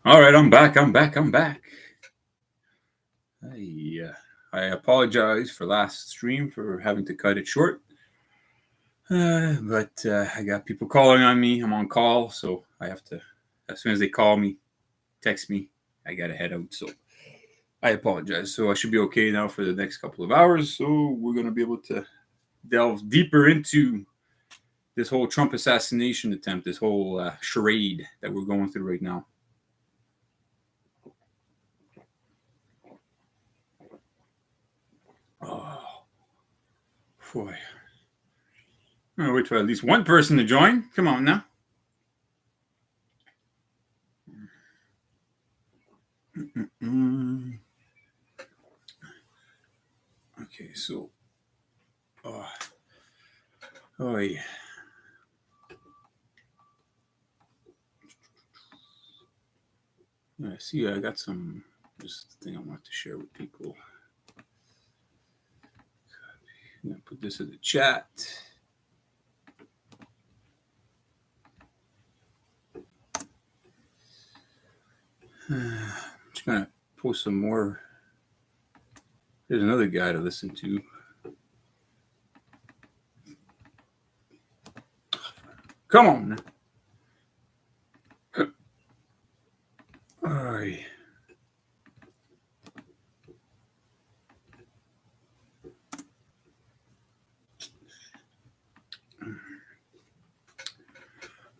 All right, I'm back. I apologize for last stream for having to cut it short. But I got people calling on me. I'm on call, so I have to, as soon as they call me, text me, I got to head out. So I apologize. So I should be okay now for the next couple of hours. So we're going to be able to delve deeper into this whole Trump assassination attempt, this whole charade that we're going through right now. Oh, boy. I'm going to wait for at least one person to join. Come on now. Okay, so. Oh, yeah. I see, I got some. This thing I want to share with people. I'm going to put this in the chat. I'm just going to post some more. There's another guy to listen to. Come on. All right.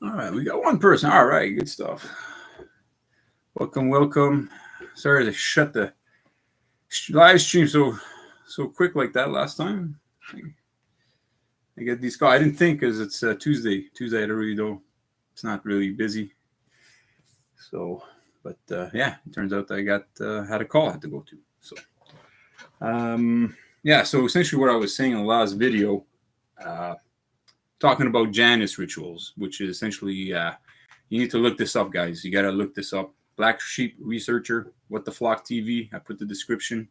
All right, we got one person. All right, good stuff. Welcome. Sorry to shut the live stream so quick like that last time. I get these calls. I didn't think because it's Tuesday. I don't really know. It's not really busy. So, but yeah, it turns out I got had a call I had to go to. So, yeah. So essentially, what I was saying in the last video, talking about Janus rituals, which is essentially you need to look this up, guys. You got to look this up. Black Sheep Researcher, What the Flock TV. I put the description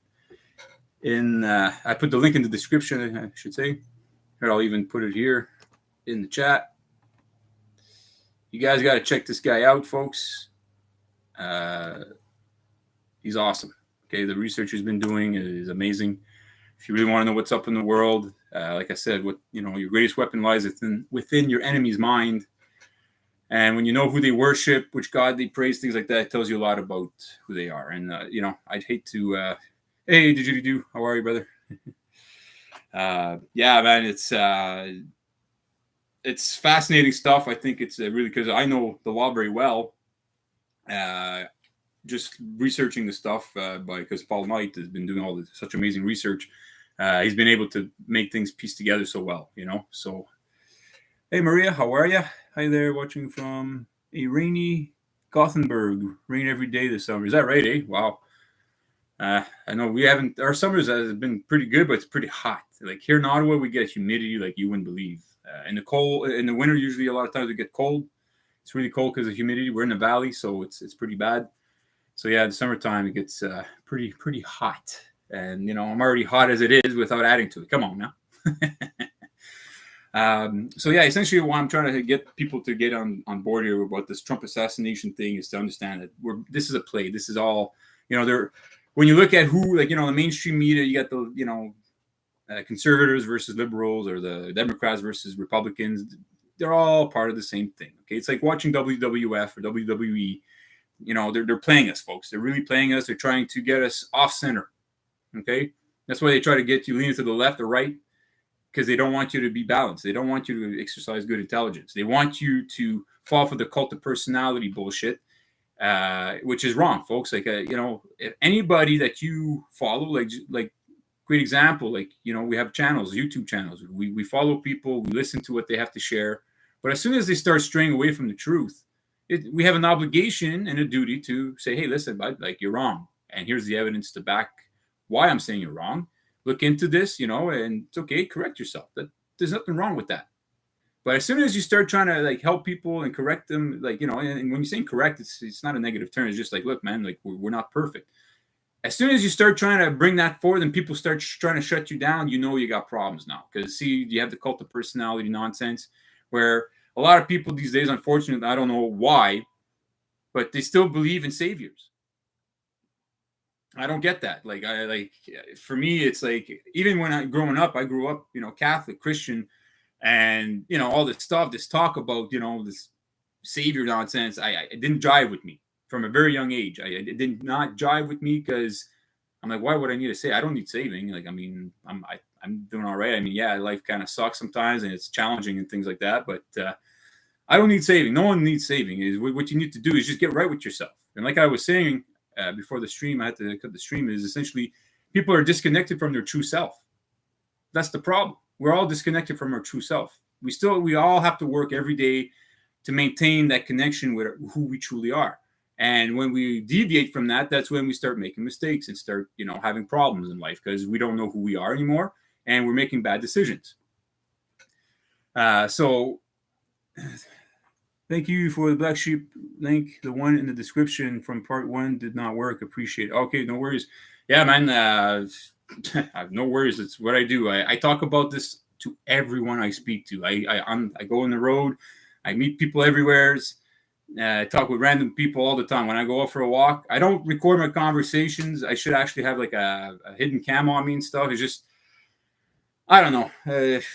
in. I put the link in the description. I should say. Here, I'll even put it here in the chat. You guys got to check this guy out, folks. He's awesome. Okay, the research he's been doing is amazing. If you really want to know what's up in the world, like I said, what your greatest weapon lies within your enemy's mind. And when you know who they worship, which God they praise, things like that, it tells you a lot about who they are. And I'd hate to. Hey, did how are you, brother? Yeah, man, it's fascinating stuff. I think it's really because I know the law very well. Just researching the stuff because Paul Knight has been doing such amazing research. He's been able to make things piece together so well, So, hey, Maria, how are you? Hi there, watching from a rainy Gothenburg. Rain every day this summer. Is that right, eh? Wow. I know our summers have been pretty good, but it's pretty hot. Like here in Ottawa, we get humidity like you wouldn't believe. In the winter, usually a lot of times we get cold. It's really cold because of humidity. We're in the valley, so it's pretty bad. So yeah, in the summertime it gets pretty hot, and I'm already hot as it is without adding to it. Come on now. So yeah, essentially what I'm trying to get people to get on board here about this Trump assassination thing is to understand that this is a play. This is all when you look at who, the mainstream media, you got the conservatives versus liberals, or the Democrats versus Republicans. They're all part of the same thing. Okay, it's like watching WWF or WWE. They're playing us, folks. They're really playing us. They're trying to get us off center. Okay, that's why they try to get you leaning to the left or right, because they don't want you to be balanced. They don't want you to exercise good intelligence. They want you to fall for the cult of personality bullshit, which is wrong, folks. If anybody that you follow, like great example, we have channels, YouTube channels. We follow people. We listen to what they have to share. But as soon as they start straying away from the truth, we have an obligation and a duty to say, hey, listen, bud, you're wrong. And here's the evidence to back why I'm saying you're wrong. Look into this, and it's okay, correct yourself. There's nothing wrong with that. But as soon as you start trying to help people and correct them, and when you're saying correct, it's not a negative term. It's just look, man, we're not perfect. As soon as you start trying to bring that forward and people start trying to shut you down, you got problems now. Because you have the cult of personality nonsense where a lot of people these days, unfortunately, I don't know why, but they still believe in saviors. I don't get that. For me, it's like, even when growing up, I grew up, Catholic, Christian, and all this stuff, this talk about, this savior nonsense. It didn't jive with me from a very young age. It did not jive with me, because I'm like, why would I need to say? I don't need saving. Like, I mean, I'm doing all right. I mean, yeah, life kind of sucks sometimes and it's challenging and things like that, but I don't need saving. No one needs saving. What you need to do is just get right with yourself. And like I was saying before the stream, I had to cut the stream, is essentially people are disconnected from their true self. That's the problem. We're all disconnected from our true self. We all have to work every day to maintain that connection with who we truly are. And when we deviate from that, that's when we start making mistakes and start, having problems in life, because we don't know who we are anymore and we're making bad decisions. So thank you for the Black Sheep link. The one in the description from part 1 did not work. Appreciate it. Okay, no worries. Yeah, man. No worries. It's what I do. I talk about this to everyone I speak to. I go on the road. I meet people everywhere. I talk with random people all the time. When I go out for a walk, I don't record my conversations. I should actually have like a hidden cam on me and stuff. It's just, I don't know.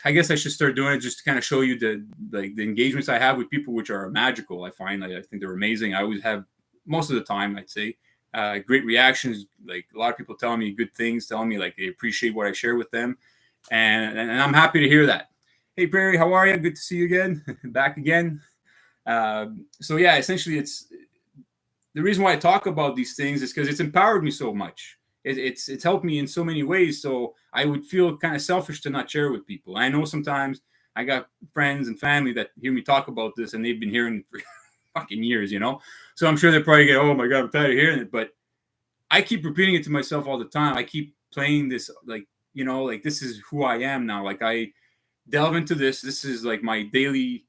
I guess I should start doing it just to kind of show you the engagements I have with people, which are magical. I find, I think they're amazing. I always have, most of the time, I'd say, great reactions. Like, a lot of people telling me good things, telling me like they appreciate what I share with them, and I'm happy to hear that. Hey, Perry, how are you? Good to see you again. Back again. So yeah, essentially, it's the reason why I talk about these things is because it's empowered me so much. It's helped me in so many ways. So I would feel kind of selfish to not share with people. I know sometimes I got friends and family that hear me talk about this, and they've been hearing it for fucking years, So I'm sure they're probably going, oh my God, I'm tired of hearing it. But I keep repeating it to myself all the time. I keep playing this, like this is who I am now. Like, I delve into this. This is like my daily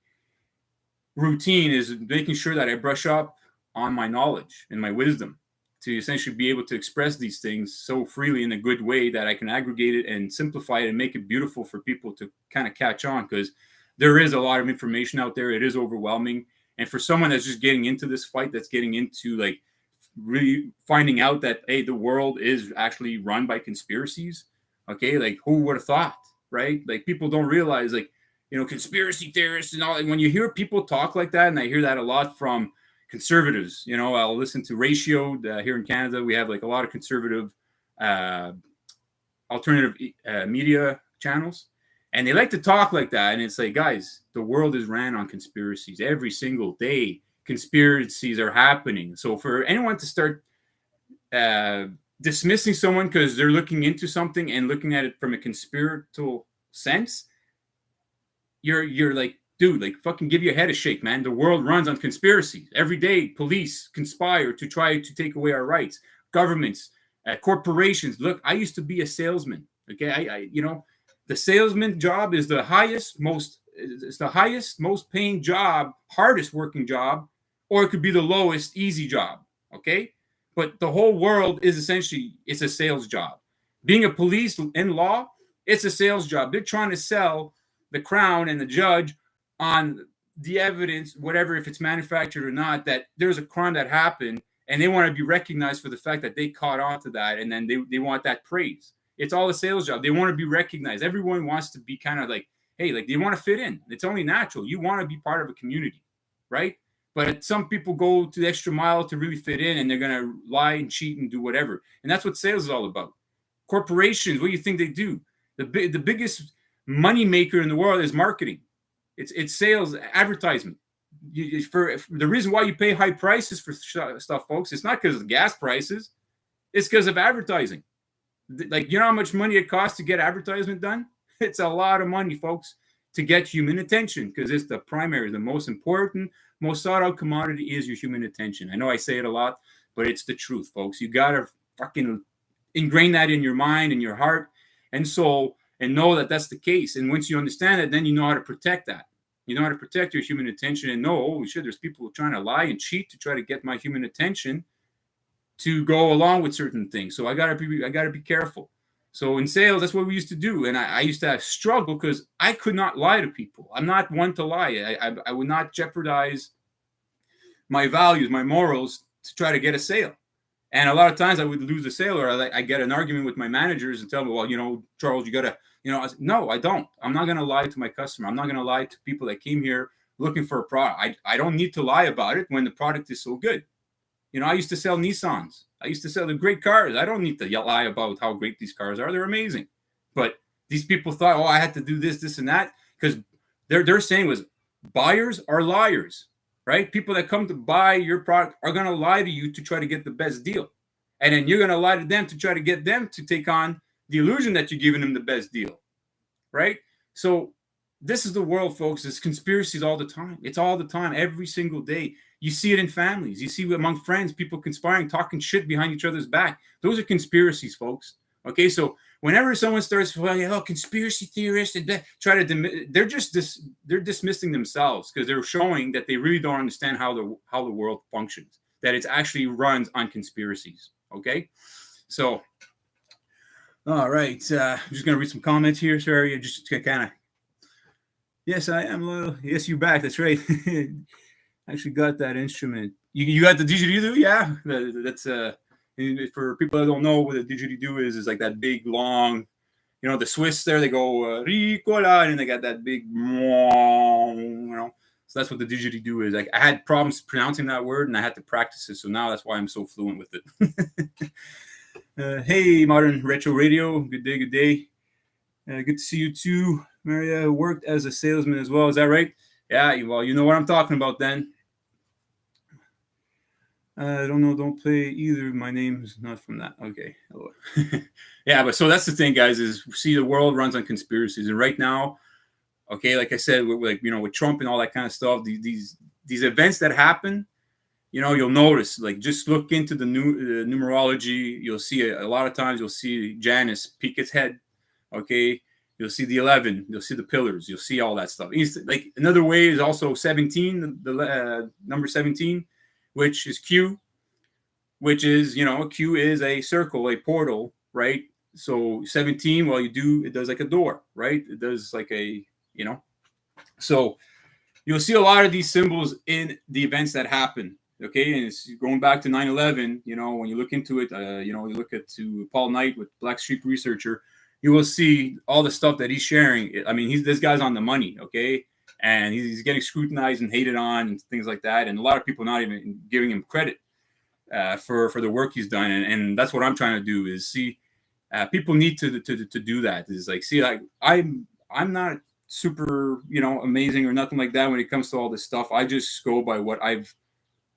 routine, is making sure that I brush up on my knowledge and my wisdom to essentially be able to express these things so freely in a good way that I can aggregate it and simplify it and make it beautiful for people to kind of catch on, because there is a lot of information out there. It is overwhelming. And for someone that's just getting into this fight, that's getting into like really finding out that, hey, the world is actually run by conspiracies. Okay. Like, who would have thought, right? Like, people don't realize, like, conspiracy theorists and all. And when you hear people talk like that, and I hear that a lot from conservatives, I'll listen to Ratio here in Canada. We have like a lot of conservative alternative media channels, and they like to talk like that. And it's like, guys, the world is ran on conspiracies. Every single day, conspiracies are happening. So for anyone to start dismissing someone because they're looking into something and looking at it from a conspiratorial sense, you're like, dude, like, fucking give your head a shake, man. The world runs on conspiracies. Every day, police conspire to try to take away our rights. Governments, corporations. Look, I used to be a salesman. Okay, the salesman job is the highest, most paying job, hardest working job, or it could be the lowest, easy job. Okay, but the whole world is essentially, it's a sales job. Being a police in law, it's a sales job. They're trying to sell the crown and the judge on the evidence, whatever, if it's manufactured or not, that there's a crime that happened, and they want to be recognized for the fact that they caught on to that, and then they want that praise. It's all a sales job. They want to be recognized. Everyone wants to be kind of like, hey, like, they want to fit in. It's only natural. You want to be part of a community, right? But some people go to the extra mile to really fit in, and they're going to lie and cheat and do whatever. And that's what sales is all about. Corporations, what do you think they do? The biggest money maker in the world is marketing. It's sales, advertisement. For the reason why you pay high prices for stuff, folks, it's not because of gas prices. It's because of advertising. Like, how much money it costs to get advertisement done? It's a lot of money, folks, to get human attention, because it's the primary, the most important, most sought out commodity is your human attention. I know I say it a lot, but it's the truth, folks. You got to fucking ingrain that in your mind and your heart and soul, and know that that's the case. And once you understand it, then you know how to protect that. You know how to protect your human attention and know, holy shit, there's people trying to lie and cheat to try to get my human attention to go along with certain things. So I gotta be careful. So in sales, that's what we used to do. And I used to struggle because I could not lie to people. I'm not one to lie. I would not jeopardize my values, my morals to try to get a sale. And a lot of times I would lose a sale, or I get an argument with my managers and tell me, well, Charles, you got to, no, I don't. I'm not going to lie to my customer. I'm not going to lie to people that came here looking for a product. I don't need to lie about it when the product is so good. I used to sell Nissans. I used to sell the great cars. I don't need to lie about how great these cars are. They're amazing. But these people thought, I had to do this, this, and that, because they're saying was buyers are liars, right? People that come to buy your product are going to lie to you to try to get the best deal. And then you're going to lie to them to try to get them to take on the illusion that you're giving them the best deal, right? So this is the world, folks. It's conspiracies all the time. It's all the time, every single day. You see it in families. You see it among friends, people conspiring, talking shit behind each other's back. Those are conspiracies, folks. Okay, so whenever someone starts, conspiracy theorists, and they're dismissing themselves because they're showing that they really don't understand how the world functions. That it actually runs on conspiracies. Okay, so all right, I'm just gonna read some comments here. Sorry, just kind of. Yes, I am. Yes, you're back. That's right. Actually got that instrument. You got the didgeridoo? Yeah, that's for people that don't know what a didgeridoo is like that big long, the Swiss there, they go Ricola, and they got that big, so that's what the didgeridoo is. Like, I had problems pronouncing that word and I had to practice it, so now that's why I'm so fluent with it. Hey, Modern Retro Radio, good day, good day. Good to see you too. Maria worked as a salesman as well, is that right? Yeah, well, you know what I'm talking about then. I don't know, don't play either. My name is not from that. Okay. Yeah, but so that's the thing, guys, is see, the world runs on conspiracies. And right now, okay, like I said, with Trump and all that kind of stuff, these events that happen, you'll notice, like, just look into the numerology. You'll see a lot of times, you'll see Janus peek its head. Okay. You'll see the 11. You'll see the pillars. You'll see all that stuff. Like, another way is also 17, the number 17, which is Q, which is, Q is a circle, a portal, right? So 17, it does like a door, right? It does like a, So you'll see a lot of these symbols in the events that happen, okay? And it's going back to 9/11, when you look into it, you look to Paul Knight with Black Sheep Researcher, you will see all the stuff that he's sharing. I mean, this guy's on the money, okay? And he's getting scrutinized and hated on and things like that. And a lot of people not even giving him credit for the work he's done. And that's what I'm trying to do is see people need to do that. Is like, see, like, I'm not super, amazing or nothing like that when it comes to all this stuff. I just go by what I've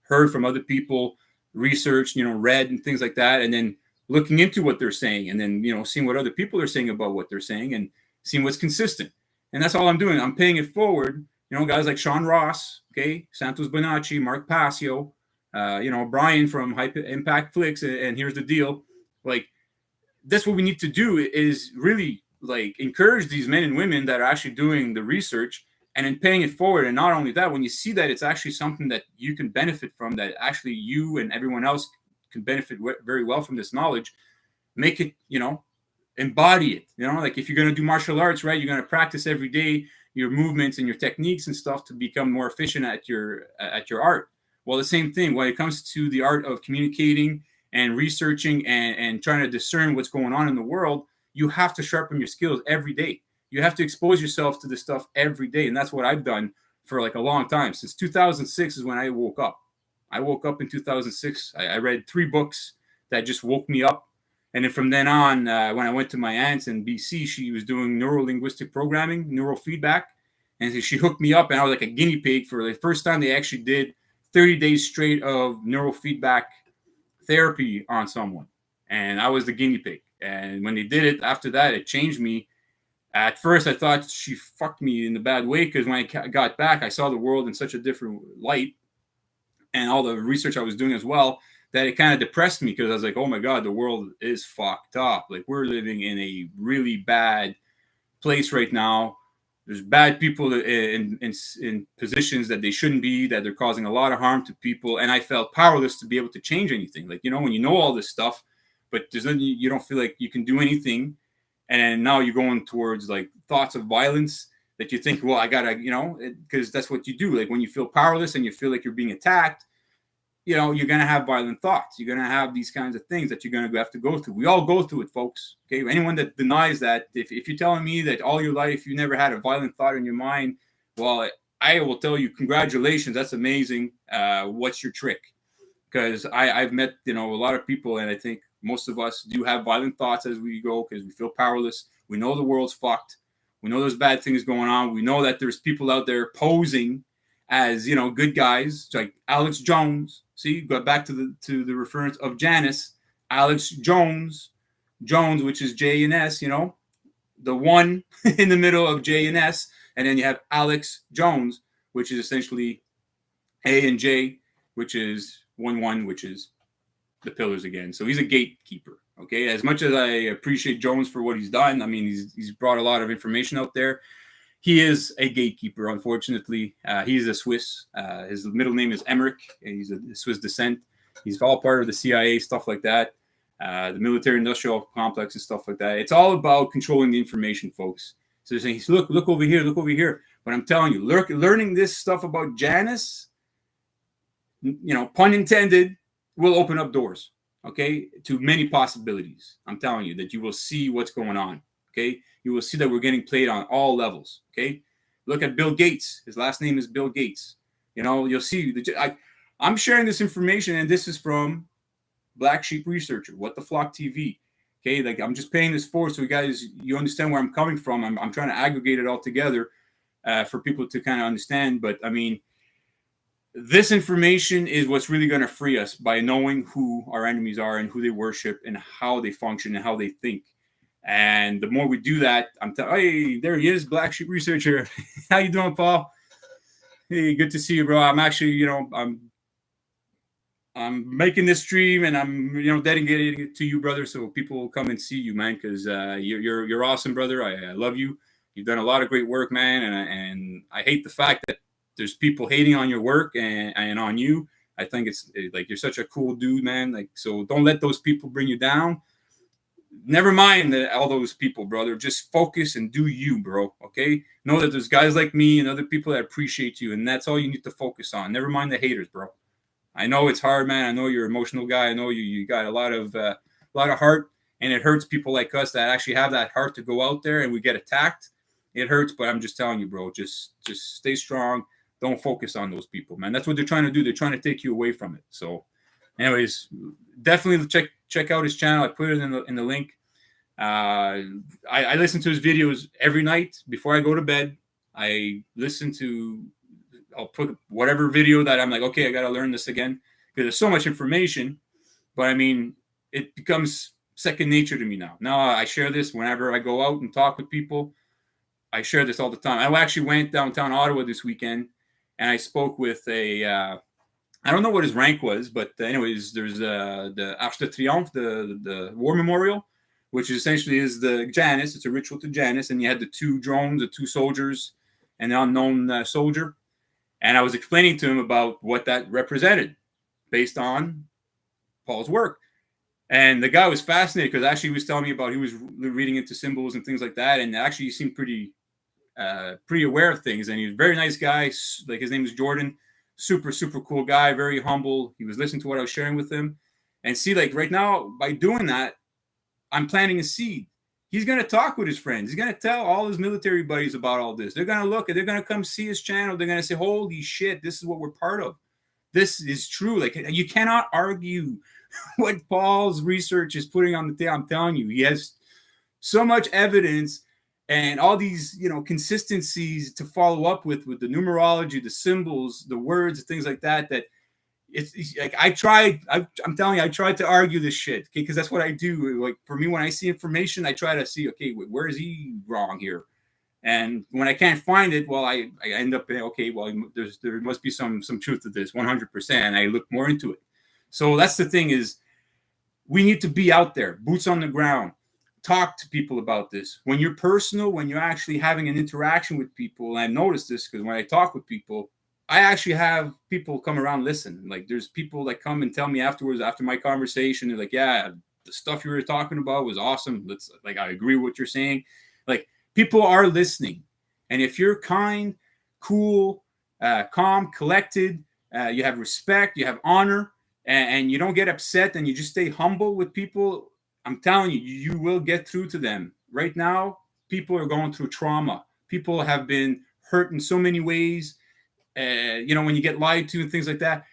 heard from other people, researched, read and things like that. And then looking into what they're saying, and then, seeing what other people are saying about what they're saying and seeing what's consistent. And that's all I'm doing. I'm paying it forward. Guys like Sean Ross, okay, Santos Bonacci, Mark Passio, Brian from High Impact Flicks. And here's the deal. Like, that's what we need to do is really, like, encourage these men and women that are actually doing the research and then paying it forward. And not only that, when you see that it's actually something that you can benefit from, that actually you and everyone else can benefit very well from this knowledge, make it, embody it. Like, if you're going to do martial arts, right, you're going to practice every day your movements and your techniques and stuff to become more efficient at your art. Well, the same thing when it comes to the art of communicating and researching and trying to discern what's going on in the world, you have to sharpen your skills every day. You have to expose yourself to this stuff every day. And that's what I've done for like a long time. Since 2006 is when I woke up. I woke up in 2006. I read 3 books that just woke me up. And then from then on, when I went to my aunt's in BC, she was doing neuro-linguistic programming, neurofeedback. And she hooked me up, and I was like a guinea pig for the first time. They actually did 30 days straight of neurofeedback therapy on someone. And I was the guinea pig. And when they did it, after that, it changed me. At first, I thought she fucked me in a bad way, because when I got back, I saw the world in such a different light. And all the research I was doing as well, that it kind of depressed me, because I was like, oh my God, the world is fucked up. Like, we're living in a really bad place right now. There's bad people in positions that they shouldn't be, that they're causing a lot of harm to people. And I felt powerless to be able to change anything. Like, when you know all this stuff, but you don't feel like you can do anything. And now you're going towards like thoughts of violence that you think, well, I gotta, because that's what you do. Like, when you feel powerless and you feel like you're being attacked, you're going to have violent thoughts. You're going to have these kinds of things that you're going to have to go through. We all go through it, folks. Okay. Anyone that denies that, if you're telling me that all your life you never had a violent thought in your mind, well, I will tell you, congratulations. That's amazing. What's your trick? Because I've met, a lot of people, and I think most of us do have violent thoughts as we go because we feel powerless. We know the world's fucked. We know there's bad things going on. We know that there's people out there posing as, good guys, like Alex Jones. See, got back to the reference of Janice, Alex Jones, which is J and S, the one in the middle of J and S. And then you have Alex Jones, which is essentially A and J, which is 1-1, which is the pillars again. So he's a gatekeeper. Okay. As much as I appreciate Jones for what he's done, I mean, he's brought a lot of information out there. He is a gatekeeper, unfortunately. He's a Swiss. His middle name is Emmerich. He's a Swiss descent. He's all part of the CIA, stuff like that. The military-industrial complex and stuff like that. It's all about controlling the information, folks. So they're saying, look over here, look over here. But I'm telling you, learning this stuff about Janice, pun intended, will open up doors, okay, to many possibilities. I'm telling you that you will see what's going on, okay? You will see that we're getting played on all levels, okay? Look at Bill Gates. His last name is Bill Gates. You'll see. I'm sharing this information, and this is from Black Sheep Researcher, What the Flock TV. Okay, like I'm just paying this forward so you understand where I'm coming from. I'm trying to aggregate it all together for people to kind of understand. But I mean, this information is what's really going to free us by knowing who our enemies are and who they worship and how they function and how they think. And the more we do that, hey, there he is, Black Sheep Researcher. How you doing, Paul? Hey, good to see you, bro. I'm actually, I'm making this stream and I'm, dedicating it to you, brother, so people will come and see you, man, because you're awesome, brother. I love you. You've done a lot of great work, man, and I hate the fact that there's people hating on your work and on you. I think it's like you're such a cool dude, man. Like, so don't let those people bring you down. Never mind all those people, brother. Just focus and do you, bro. Okay? Know that there's guys like me and other people that appreciate you, and that's all you need to focus on. Never mind the haters, bro. I know it's hard, man. I know you're an emotional guy. I know you got a lot of heart, and it hurts people like us that actually have that heart to go out there and we get attacked. It hurts, but I'm just telling you, bro. Just stay strong. Don't focus on those people, man. That's what they're trying to do. They're trying to take you away from it. So, anyways, definitely check out his channel. I put it in the link. I listen to his videos every night before I go to bed. I'll put whatever video that I'm like, okay, I got to learn this again because there's so much information. But I mean, it becomes second nature to me now. Now I share this whenever I go out and talk with people. I share this all the time. I actually went downtown Ottawa this weekend and I spoke with I don't know what his rank was, but anyways, there's the Arche de Triomphe, the war memorial, which essentially is the Janus. It's a ritual to Janus. And you had the two drones, the two soldiers, and the unknown soldier. And I was explaining to him about what that represented based on Paul's work. And the guy was fascinated because actually he was telling me about he was reading into symbols and things like that. And actually he seemed pretty aware of things. And he was a very nice guy. Like his name is Jordan. Super, super cool guy. Very humble. He was listening to what I was sharing with him. And see, like right now, by doing that, I'm planting a seed. He's going to talk with his friends. He's going to tell all his military buddies about all this. They're going to look and they're going to come see his channel. They're going to say, holy shit, this is what we're part of. This is true. Like you cannot argue what Paul's research is putting on the table. I'm telling you, he has so much evidence and all these, consistencies to follow up with the numerology, the symbols, the words, things like that, that it's like I'm telling you, I tried to argue this shit, okay, because that's what I do. Like for me, when I see information, I try to see, okay, where is he wrong here? And when I can't find it, well, I end up, okay, well, there must be some truth to this, 100%. And I look more into it. So that's the thing is, we need to be out there, boots on the ground, talk to people about this. When you're personal, when you're actually having an interaction with people, and I noticed this because when I talk with people, I actually have people come around listen. Like there's people that come and tell me afterwards, after my conversation, they're like, yeah, the stuff you were talking about was awesome. I agree with what you're saying. Like people are listening. And if you're kind, cool, calm, collected, you have respect, you have honor, and you don't get upset and you just stay humble with people, I'm telling you, you will get through to them. Right now, people are going through trauma. People have been hurt in so many ways. When you get lied to and things like that,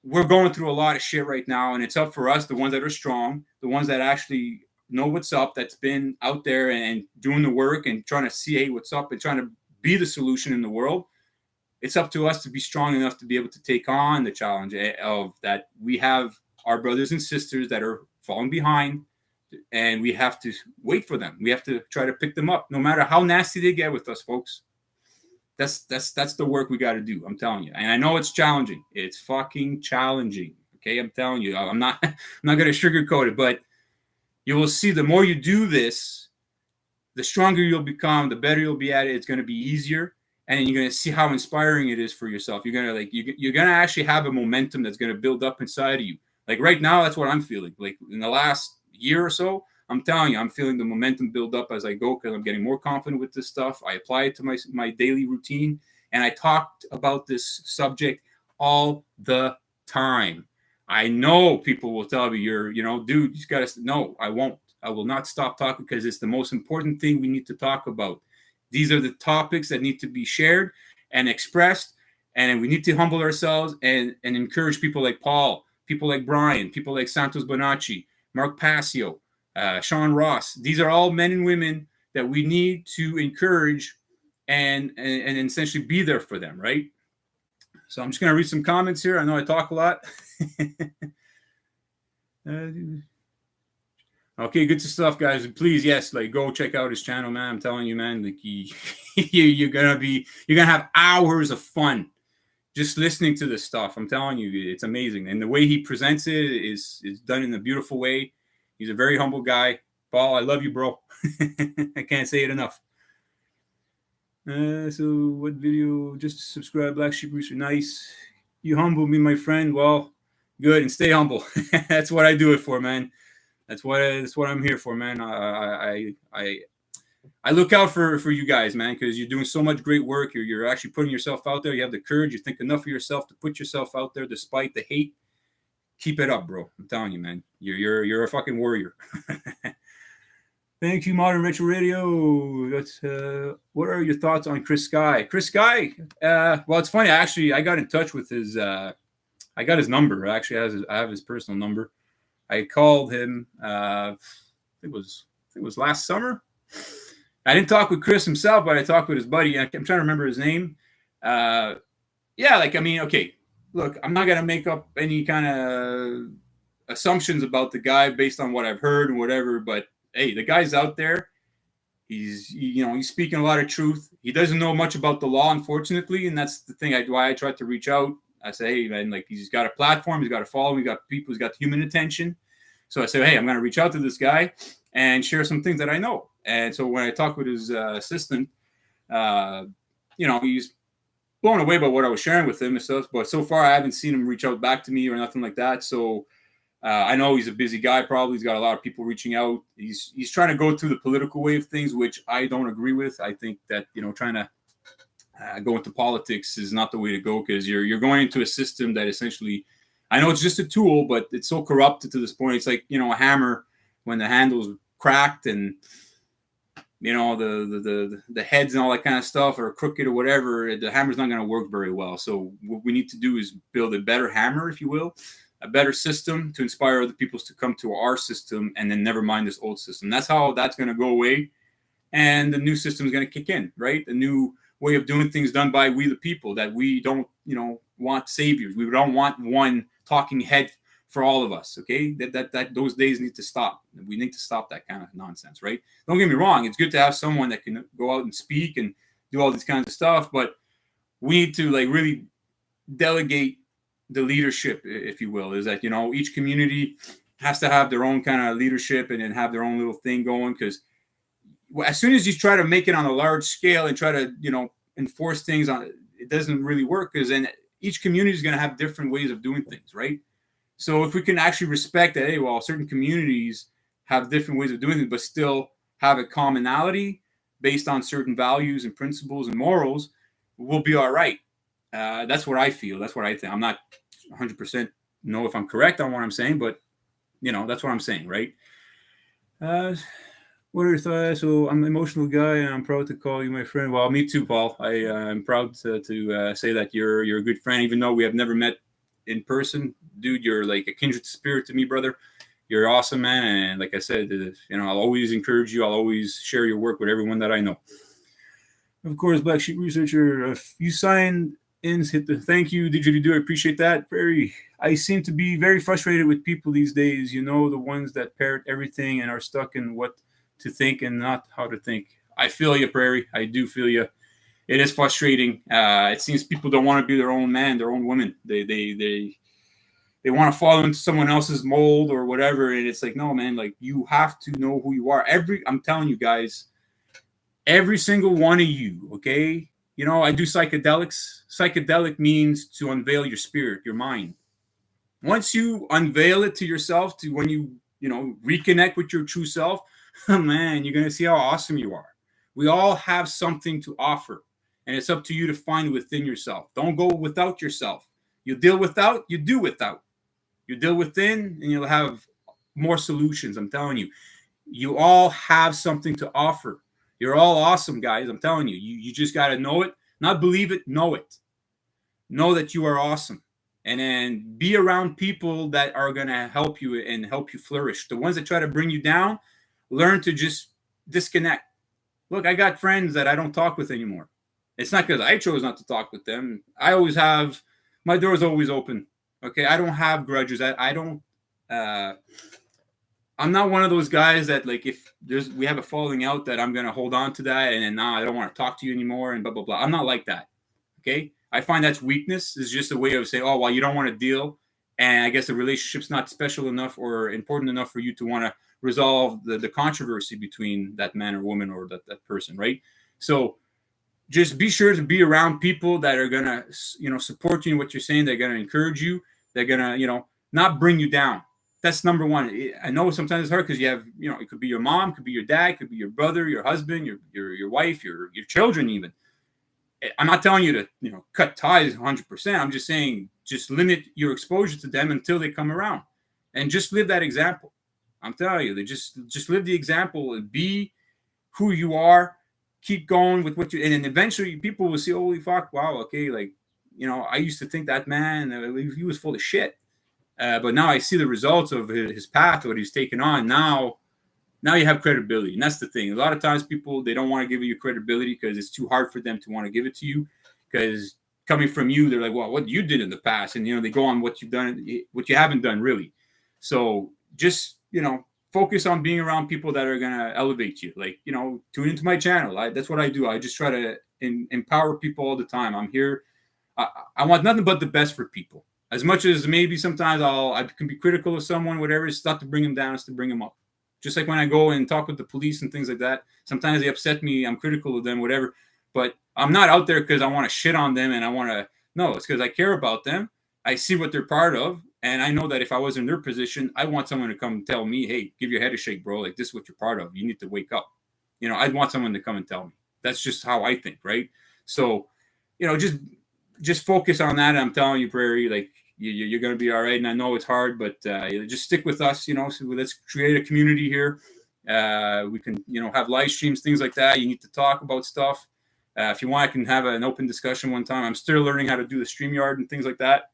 we're going through a lot of shit right now, and it's up for us, the ones that are strong, the ones that actually know what's up, that's been out there and doing the work and trying to see, hey, what's up, and trying to be the solution in the world. It's up to us to be strong enough to be able to take on the challenge of that. We have our brothers and sisters that are falling behind, and we have to wait for them. We have to try to pick them up, no matter how nasty they get with us, folks. That's the work we got to do. I'm telling you, and I know it's challenging. It's fucking challenging. Okay, I'm telling you, I'm not going to sugarcoat it, but you will see the more you do this, the stronger you'll become, the better you'll be at it. It's going to be easier, and you're going to see how inspiring it is for yourself. You're going to you're going to actually have a momentum that's going to build up inside of you. Like right now, that's what I'm feeling. Like in the last year or so, I'm telling you, I'm feeling the momentum build up as I go, because I'm getting more confident with this stuff. I apply it to my daily routine, and I talked about this subject all the time. I know people will tell me, dude, you got to. No, I won't. I will not stop talking, because it's the most important thing we need to talk about. These are the topics that need to be shared and expressed, and we need to humble ourselves and encourage people like Paul, people like Brian, people like Santos Bonacci, Mark Passio, Sean Ross. These are all men and women that we need to encourage and essentially be there for them, right? So I'm just going to read some comments here. I know I talk a lot. Okay, good stuff, guys. Please, yes, go check out his channel, man. I'm telling you, man, you're gonna have hours of fun just listening to this stuff. I'm telling you, it's amazing, and the way he presents it is done in a beautiful way. He's a very humble guy. Paul, I love you, bro. I can't say it enough. So what video? Just subscribe, Black Sheep Rooster. Nice. You humble me, my friend. Well, good, and stay humble. That's what I do it for, man. That's what I'm here for, man. I look out for you guys, man, because you're doing so much great work. You're actually putting yourself out there. You have the courage. You think enough of yourself to put yourself out there despite the hate. Keep it up, bro. I'm telling you, man. You're a fucking warrior. Thank you, Modern Retro Radio. That's what are your thoughts on Chris Sky? Chris Sky. Well, it's funny. Actually, I got in touch with his. I got his number. Actually, I have his personal number. I called him. It was last summer. I didn't talk with Chris himself, but I talked with his buddy. I'm trying to remember his name. Okay. Look, I'm not gonna make up any kind of assumptions about the guy based on what I've heard and whatever. But hey, the guy's out there. He's speaking a lot of truth. He doesn't know much about the law, unfortunately, and that's the thing. Why I tried to reach out. I say, hey, man, he's got a platform, he's got a following, he's got people, he's got human attention. So I said, hey, I'm going to reach out to this guy and share some things that I know. And so when I talked with his assistant, he's blown away by what I was sharing with him and stuff. But so far, I haven't seen him reach out back to me or nothing like that. So I know he's a busy guy. Probably he's got a lot of people reaching out. He's trying to go through the political way of things, which I don't agree with. I think that trying to go into politics is not the way to go, because you're going into a system that essentially, I know it's just a tool, but it's so corrupted to this point. It's like a hammer when the handle's cracked and the heads and all that kind of stuff are crooked or whatever. The hammer's not going to work very well. So what we need to do is build a better hammer, if you will, a better system to inspire other people to come to our system, and then never mind this old system. That's how that's going to go away, and the new system is going to kick in, right? A new way of doing things done by we the people, that we don't want saviors. We don't want one talking head for all of us. Okay, that those days need to stop. We need to stop that kind of nonsense, right? Don't get me wrong, it's good to have someone that can go out and speak and do all these kinds of stuff, but we need to really delegate the leadership, if you will. Is that each community has to have their own kind of leadership and then have their own little thing going, because as soon as you try to make it on a large scale and try to, enforce things on it, doesn't really work, because then each community is going to have different ways of doing things, right? So if we can actually respect that, hey, well, certain communities have different ways of doing it, but still have a commonality based on certain values and principles and morals, we'll be all right. That's what I feel. That's what I think. I'm not 100% know if I'm correct on what I'm saying, but that's what I'm saying, right? Uh, what are your thoughts? So I'm an emotional guy, and I'm proud to call you my friend. Well, me too, Paul. I'm proud to say that you're a good friend, even though we have never met in person, dude. You're like a kindred spirit to me, brother. You're awesome, man. And like I said, I'll always encourage you. I'll always share your work with everyone that I know. Of course, Black Sheep Researcher, you signed in, hit the thank you. Did you do? I appreciate that. I seem to be very frustrated with people these days. The ones that parrot everything and are stuck in what to think and not how to think. I feel you, Prairie. I do feel you. It is frustrating. It seems people don't want to be their own man, their own woman. They want to follow into someone else's mold or whatever, and it's like, no, man. Like, you have to know who you are. I'm telling you guys, every single one of you, okay? I do psychedelics. Psychedelic means to unveil your spirit, your mind. Once you unveil it to yourself, to when reconnect with your true self, man, you're going to see how awesome you are. We all have something to offer, and it's up to you to find within yourself. Don't go without yourself. You deal without, you do without. You deal within, and you'll have more solutions. I'm telling you. You all have something to offer. You're all awesome, guys. I'm telling you. You just got to know it. Not believe it, know it. Know that you are awesome. And then be around people that are going to help you and help you flourish. The ones that try to bring you down, learn to just disconnect. Look, I got friends that I don't talk with anymore. It's not because I chose not to talk with them. I always have, my door is always open. Okay, I don't have grudges. I don't, I'm not one of those guys that, like, if we have a falling out, that I'm going to hold on to that and then, I don't want to talk to you anymore and blah, blah, blah. I'm not like that. Okay. I find that's weakness. Is just a way of saying, oh, well, you don't want to deal. And I guess the relationship's not special enough or important enough for you to want to resolve the controversy between that man or woman or that person. Right. So just be sure to be around people that are going to, support you in what you're saying. They're going to encourage you. They're going to, not bring you down. That's number one. I know sometimes it's hard because you have, it could be your mom, could be your dad, could be your brother, your husband, your wife, your children even. I'm not telling you to, cut ties 100%. I'm just saying, just limit your exposure to them until they come around, and just live that example. I'm telling you, they just live the example and be who you are. Keep going with what you, and then eventually people will see, holy fuck, wow, okay, like, I used to think that man, he was full of shit. But now I see the results of his path, what he's taken on. Now you have credibility. And that's the thing. A lot of times people, they don't want to give you credibility because it's too hard for them to want to give it to you. Because coming from you, they're like, well, what you did in the past. And, they go on what you've done, what you haven't done really. So just, focus on being around people that are going to elevate you. Like, tune into my channel. That's what I do. I just try to empower people all the time. I'm here. I want nothing but the best for people. As much as maybe sometimes I can be critical of someone, whatever, it's not to bring them down, it's to bring them up. Just like when I go and talk with the police and things like that, sometimes they upset me, I'm critical of them, whatever. But I'm not out there because I want to shit on them and I want to, no, it's because I care about them. I see what they're part of. And I know that if I was in their position, I want someone to come tell me, hey, give your head a shake, bro. Like, this is what you're part of. You need to wake up. I'd want someone to come and tell me. That's just how I think, right? So, just focus on that. I'm telling you, Prairie, like, you're going to be all right. And I know it's hard, but just stick with us, so let's create a community here. We can, have live streams, things like that. You need to talk about stuff. If you want, I can have an open discussion one time. I'm still learning how to do the StreamYard and things like that.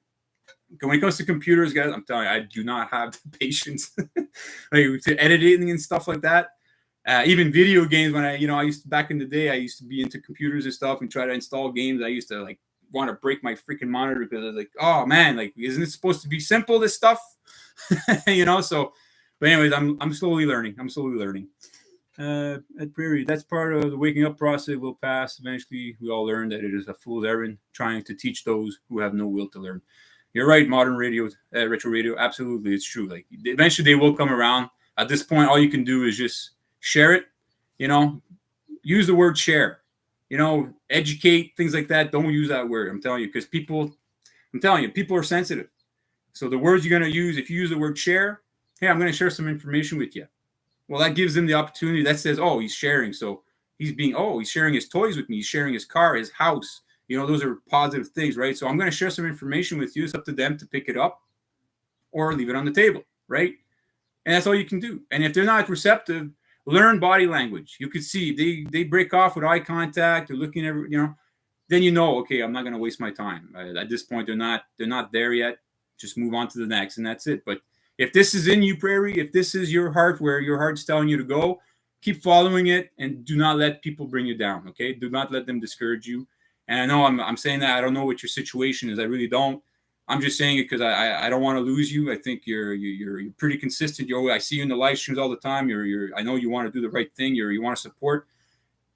When it comes to computers, guys, I'm telling you, I do not have the patience like to editing and stuff like that. Even video games, when I used to, back in the day, I used to be into computers and stuff and try to install games. I used to like want to break my freaking monitor because I was like, oh man, like, isn't it supposed to be simple, this stuff? So, but anyways, I'm slowly learning. At Prairie, that's part of the waking up process. Will pass. Eventually, we all learn that it is a fool's errand trying to teach those who have no will to learn. You're right, modern radio, retro radio. Absolutely, it's true. Like, eventually they will come around. At this point, all you can do is just share it. Use the word share. Educate, things like that. Don't use that word. I'm telling you, because people are sensitive. So the words you're going to use, if you use the word share, hey, I'm going to share some information with you. Well, that gives them the opportunity. That says, oh, he's sharing. So he's sharing his toys with me. He's sharing his car, his house. Those are positive things, right? So I'm going to share some information with you. It's up to them to pick it up or leave it on the table, right? And that's all you can do. And if they're not receptive, learn body language. You could see they break off with eye contact. They're looking at, then okay, I'm not going to waste my time. At this point, they're not there yet. Just move on to the next, and that's it. But if this is in you, Prairie, if this is your heart, where your heart's telling you to go, keep following it, and do not let people bring you down. Okay, do not let them discourage you. And I know I'm saying that I don't know what your situation is. I really don't. I'm just saying it because I don't want to lose you. I think you're pretty consistent. I see you in the live streams all the time. I know you want to do the right thing. You want to support.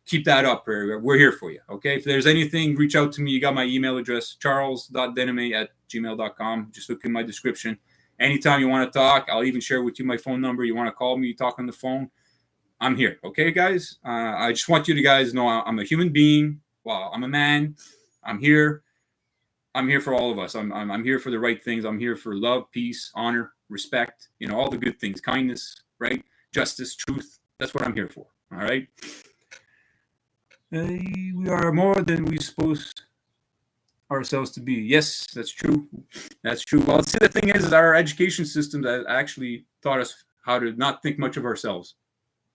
Keep that up. We're here for you. Okay. If there's anything, reach out to me. You got my email address, charles.denime@gmail.com. Just look in my description. Anytime you want to talk, I'll even share with you my phone number. You want to call me, talk on the phone, I'm here. Okay, guys? I just want you to guys know I'm a human being. Well, I'm a man. I'm here. I'm here for all of us. I'm here for the right things. I'm here for love, peace, honor, respect, all the good things, kindness, right? Justice, truth. That's what I'm here for. All right? We are more than we supposed ourselves to be. Yes, that's true. That's true. Well, see, the thing is our education system that actually taught us how to not think much of ourselves.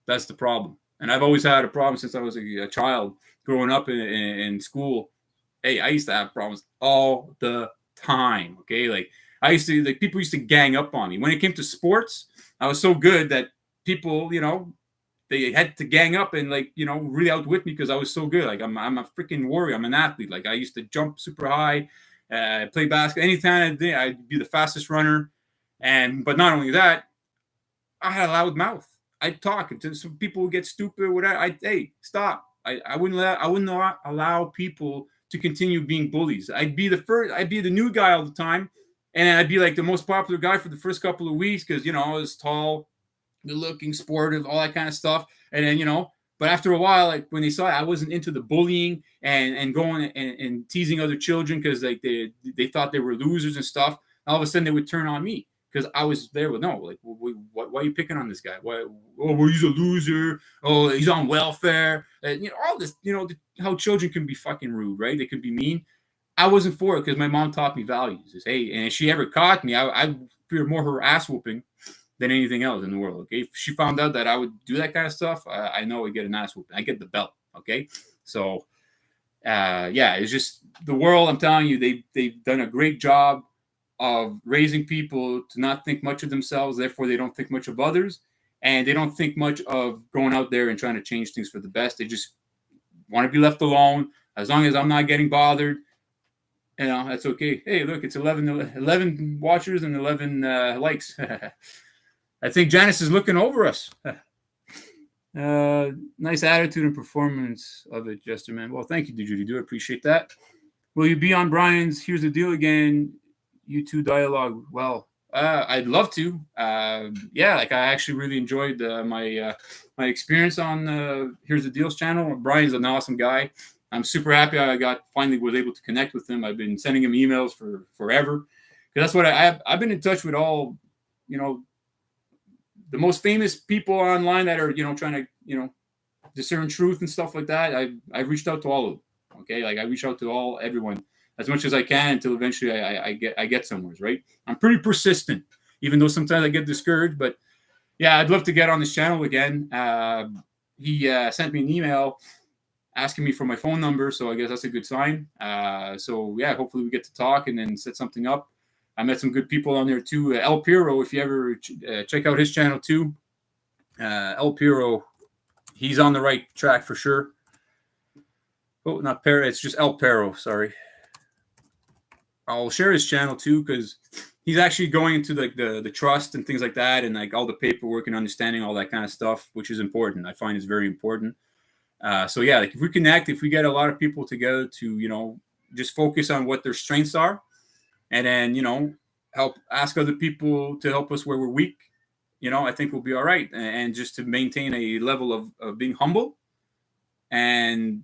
That's the problem. And I've always had a problem since I was a child growing up in school. Hey, I used to have problems all the time. Okay. Like people used to gang up on me. When it came to sports, I was so good that people, they had to gang up and really outwit me because I was so good. Like I'm a freaking warrior. I'm an athlete. Like I used to jump super high, play basketball. Anytime I'd be the fastest runner. But not only that, I had a loud mouth. I'd talk until some people would get stupid. Whatever. Hey, stop. I wouldn't allow people to continue being bullies. I'd be the new guy all the time. And I'd be like the most popular guy for the first couple of weeks because, I was tall, good looking, sportive, all that kind of stuff. And then, but after a while, like when they saw I wasn't into the bullying and going and teasing other children because like they thought they were losers and stuff, all of a sudden they would turn on me because I was there with why are you picking on this guy? Why? Oh, well, he's a loser. Oh, he's on welfare. And, all this, how children can be fucking rude, right? They could be mean. I wasn't for it because my mom taught me values. Hey, and if she ever caught me, I fear more her ass whooping than anything else in the world. Okay, if she found out that I would do that kind of stuff, I know I get an ass whooping. I get the belt. Okay, so it's just the world. I'm telling you, they've done a great job of raising people to not think much of themselves. Therefore, they don't think much of others, and they don't think much of going out there and trying to change things for the best. They just want to be left alone. As long as I'm not getting bothered, that's okay. Hey, look, it's 11 watchers and 11 likes. I think Janice is looking over us. Nice attitude and performance of it, Jester, man. Well, thank you, Judy. Do appreciate that. Will you be on Brian's Here's the Deal again? You two dialogue. Well, I'd love to. I actually really enjoyed my experience on Here's the Deal's channel. Brian's an awesome guy. I'm super happy I finally was able to connect with him. I've been sending him emails for forever. Because that's what I've been in touch with all, the most famous people online that are, trying to, discern truth and stuff like that. I've reached out to all of them. Okay. Like I reach out to everyone as much as I can until eventually I get somewhere, right? I'm pretty persistent, even though sometimes I get discouraged, but yeah, I'd love to get on this channel again. He sent me an email asking me for my phone number. So I guess that's a good sign. Hopefully we get to talk and then set something up. I met some good people on there too. El Piro, if you ever check out his channel too. El Piro, he's on the right track for sure. Oh, not Pero, it's just El Piro, sorry. I'll share his channel too because he's actually going into like the trust and things like that and like all the paperwork and understanding all that kind of stuff, which is important. I find it's very important. Like if we connect, if we get a lot of people together to, just focus on what their strengths are and then, help ask other people to help us where we're weak, I think we'll be all right. And just to maintain a level of being humble and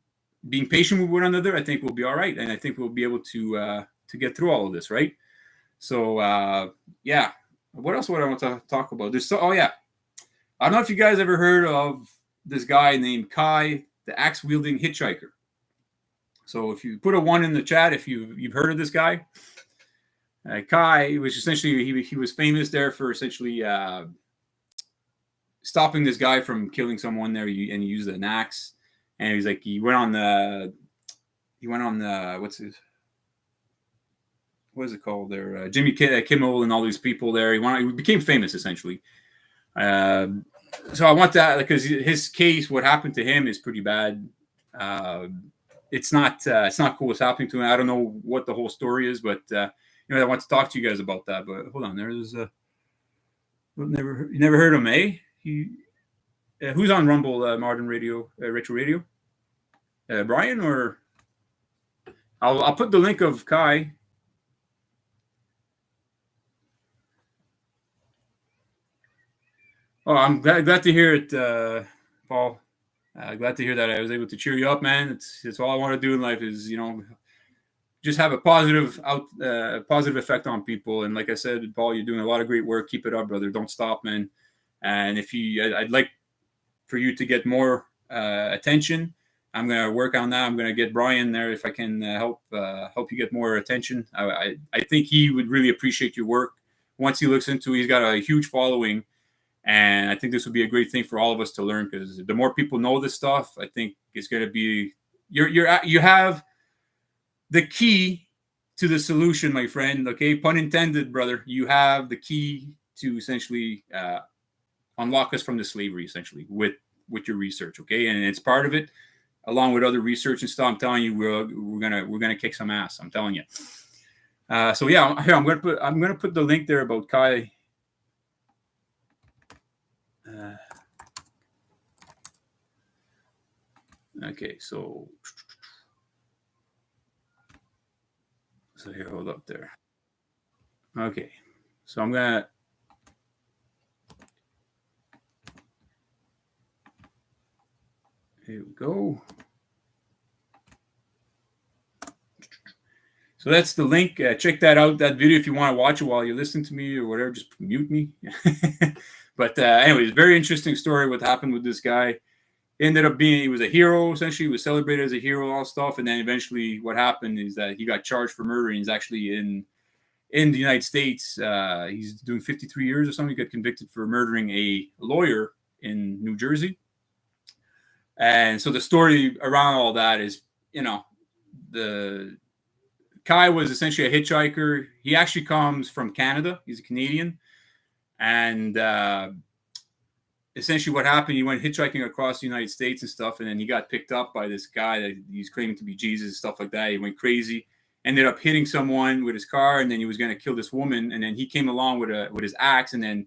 being patient with one another, I think we'll be all right. And I think we'll be able to get through all of this, right? So, what else would I want to talk about? I don't know if you guys ever heard of this guy named Kai, the axe-wielding hitchhiker. So if you put a 1 in the chat, if you've heard of this guy, Kai was essentially he was famous there for essentially stopping this guy from killing someone there, and he used an axe. And he's like he went on the what is it called there? Jimmy Kimmel and all these people there. He became famous essentially. So I want that because his case, what happened to him, is pretty bad. It's not cool what's happening to him. I don't know what the whole story is, but I want to talk to you guys about that. But hold on, there's you never heard of him, eh? Who's on Rumble, Modern Radio, Retro Radio? Brian, or I'll put the link of Kai. Oh, I'm glad to hear it, Paul. Glad to hear that I was able to cheer you up, man. It's all I want to do in life is just have a positive effect on people. And like I said, Paul, you're doing a lot of great work. Keep it up, brother. Don't stop, man. And I'd like for you to get more attention. I'm gonna work on that. I'm gonna get Brian there if I can help you get more attention. I think he would really appreciate your work. Once he looks into it, he's got a huge following. And I think this would be a great thing for all of us to learn, because the more people know this stuff, I think it's going to be you have the key to the solution, my friend. Okay, pun intended, brother. You have the key to essentially unlock us from the slavery, essentially with your research. Okay, and it's part of it, along with other research and stuff. I'm telling you, we're gonna kick some ass. I'm telling you. So yeah, here I'm gonna put the link there about Kai. Okay, so here, hold up there. Okay, so I'm gonna here we go. So that's the link. Check that out, that video, if you want to watch it while you're listening to me or whatever. Just mute me. But anyways, very interesting story. What happened with this guy? Ended up being, he was a hero. Essentially, he was celebrated as a hero, all stuff. And then eventually, what happened is that he got charged for murder. And he's actually in the United States. He's doing 53 years or something. He got convicted for murdering a lawyer in New Jersey. And so the story around all that is, the Kai was essentially a hitchhiker. He actually comes from Canada. He's a Canadian. And essentially what happened, he went hitchhiking across the United States and stuff, and then he got picked up by this guy that he's claiming to be Jesus and stuff like that. He went crazy, ended up hitting someone with his car, and then he was going to kill this woman. And then he came along with his axe, and then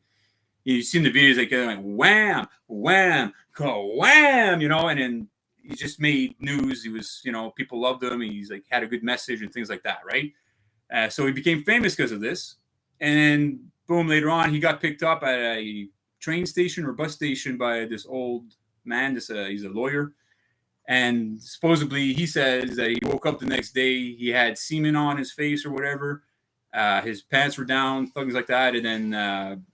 you've seen the videos, like wham, wham, wham, and then he just made news. He was, people loved him. He's like had a good message and things like that, right? So he became famous because of this. And then boom, later on, he got picked up at a train station or bus station by this old man. He's a lawyer. And supposedly he says that he woke up the next day, he had semen on his face or whatever. His pants were down, things like that. And then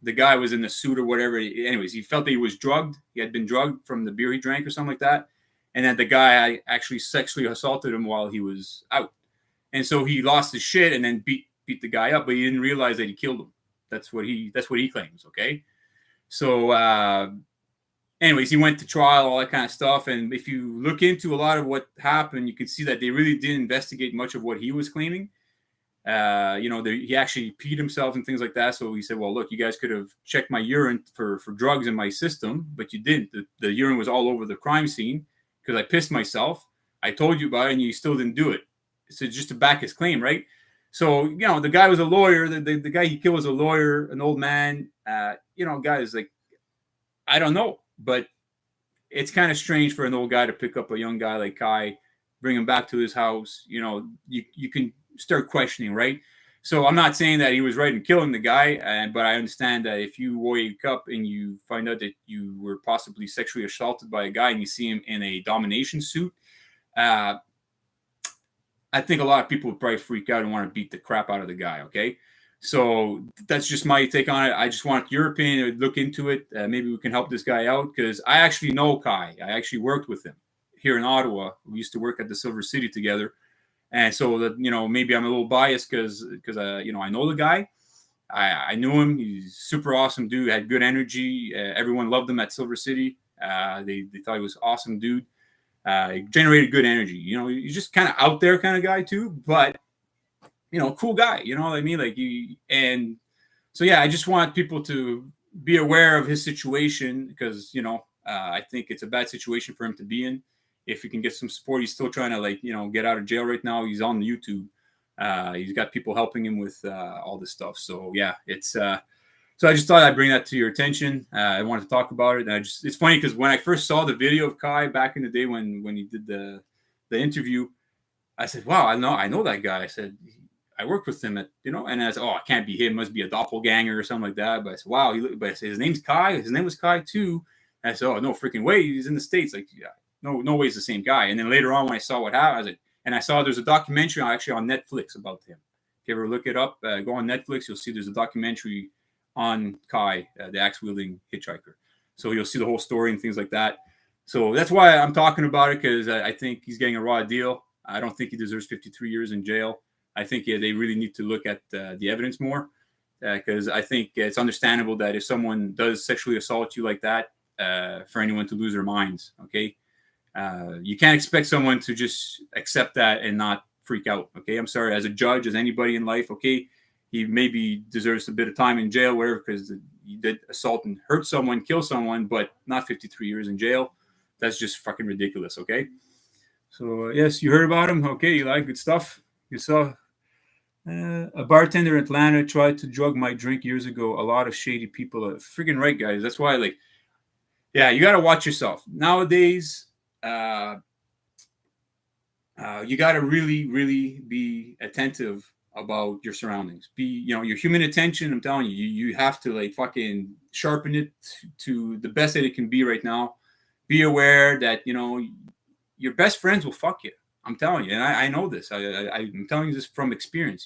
the guy was in the suit or whatever. Anyways, he felt that he was drugged. He had been drugged from the beer he drank or something like that. And then the guy actually sexually assaulted him while he was out. And so he lost his shit and then beat the guy up, but he didn't realize that he killed him. That's what he claims. Okay. So anyways, he went to trial, all that kind of stuff. And if you look into a lot of what happened, you can see that they really didn't investigate much of what he was claiming. He actually peed himself and things like that. So he said, well, look, you guys could have checked my urine for drugs in my system, but you didn't. The urine was all over the crime scene because I pissed myself. I told you about it and you still didn't do it. So just to back his claim, right? So, the guy was a lawyer. The guy he killed was a lawyer, an old man. Guys, like, I don't know, but it's kind of strange for an old guy to pick up a young guy like Kai, bring him back to his house. You can start questioning, right? So I'm not saying that he was right in killing the guy, but I understand that if you wake up and you find out that you were possibly sexually assaulted by a guy and you see him in a domination suit, I think a lot of people would probably freak out and want to beat the crap out of the guy, okay? So that's just my take on it. I just want your opinion. Look into it. Maybe we can help this guy out, because I actually know Kai. I actually worked with him here in Ottawa. We used to work at the Silver City together. And so that, maybe I'm a little biased because I know the guy. I knew him. He's super awesome dude. Had good energy. Everyone loved him at Silver City. They thought he was awesome dude. He generated good energy. He's just kind of out there kind of guy too, but cool guy. You know what I mean? Like and so yeah, I just want people to be aware of his situation because I think it's a bad situation for him to be in. If he can get some support, he's still trying to get out of jail right now. He's on YouTube. He's got people helping him with all this stuff. So yeah, it's so I just thought I'd bring that to your attention. I wanted to talk about it. And it's funny because when I first saw the video of Kai back in the day when he did the interview, I said, "Wow, I know that guy." I said, "I worked with him and I said, oh, it can't be him. It must be a doppelganger or something like that." But I said, "Wow," but I said, "His name's Kai. His name was Kai too." And I said, "Oh, no freaking way. He's in the States. Like, yeah, no way he's the same guy." And then later on, when I saw what happened, I was like, and I saw there's a documentary actually on Netflix about him. If you ever look it up, go on Netflix, you'll see there's a documentary on Kai, the axe-wielding hitchhiker. So you'll see the whole story and things like that. So that's why I'm talking about it, because I think he's getting a raw deal. I don't think he deserves 53 years in jail. I think they really need to look at the evidence more, because I think it's understandable that if someone does sexually assault you like that, for anyone to lose their minds, okay? You can't expect someone to just accept that and not freak out, okay? I'm sorry, as a judge, as anybody in life, okay, he maybe deserves a bit of time in jail, whatever, because he did assault and hurt someone, kill someone, but not 53 years in jail. That's just fucking ridiculous, okay? So, yes, you heard about him. Okay, you like good stuff. You saw a bartender in Atlanta tried to drug my drink years ago. A lot of shady people. Friggin' right, guys. That's why, yeah, you got to watch yourself. Nowadays, you got to really, really be attentive about your surroundings. Your human attention, I'm telling you, you have to fucking sharpen it to the best that it can be right now. Be aware that, your best friends will fuck you. I'm telling you. And I know this. I'm telling you this from experience,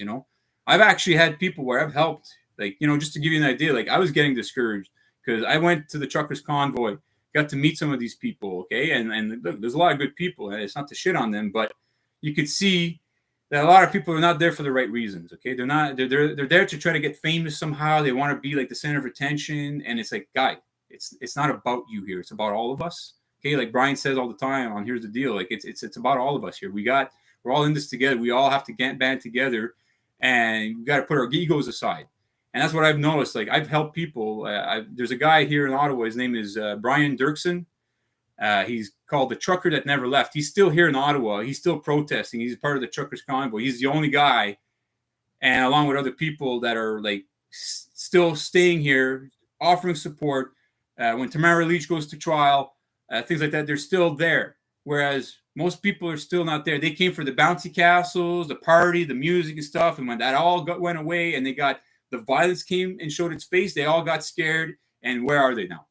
I've actually had people where I've helped, just to give you an idea, I was getting discouraged because I went to the truckers convoy, got to meet some of these people. Okay. And look, there's a lot of good people, and it's not to shit on them, but you could see that a lot of people are not there for the right reasons. Okay. They're there to try to get famous somehow. They want to be the center of attention. And it's like, guy, it's not about you here. It's about all of us. Okay. Like Brian says all the time on Here's the Deal. It's about all of us here. We're all in this together. We all have to get band together, and we got to put our egos aside. And that's what I've noticed. I've helped people. There's a guy here in Ottawa. His name is Brian Dirksen. He's called the Trucker That Never Left. He's still here in Ottawa. He's still protesting. He's part of the Truckers Convoy. He's the only guy, and along with other people that are still staying here, offering support. When Tamara Leach goes to trial, things like that, they're still there. Whereas most people are still not there. They came for the bouncy castles, the party, the music and stuff. And when that all went away and the violence came and showed its face, they all got scared. And where are they now?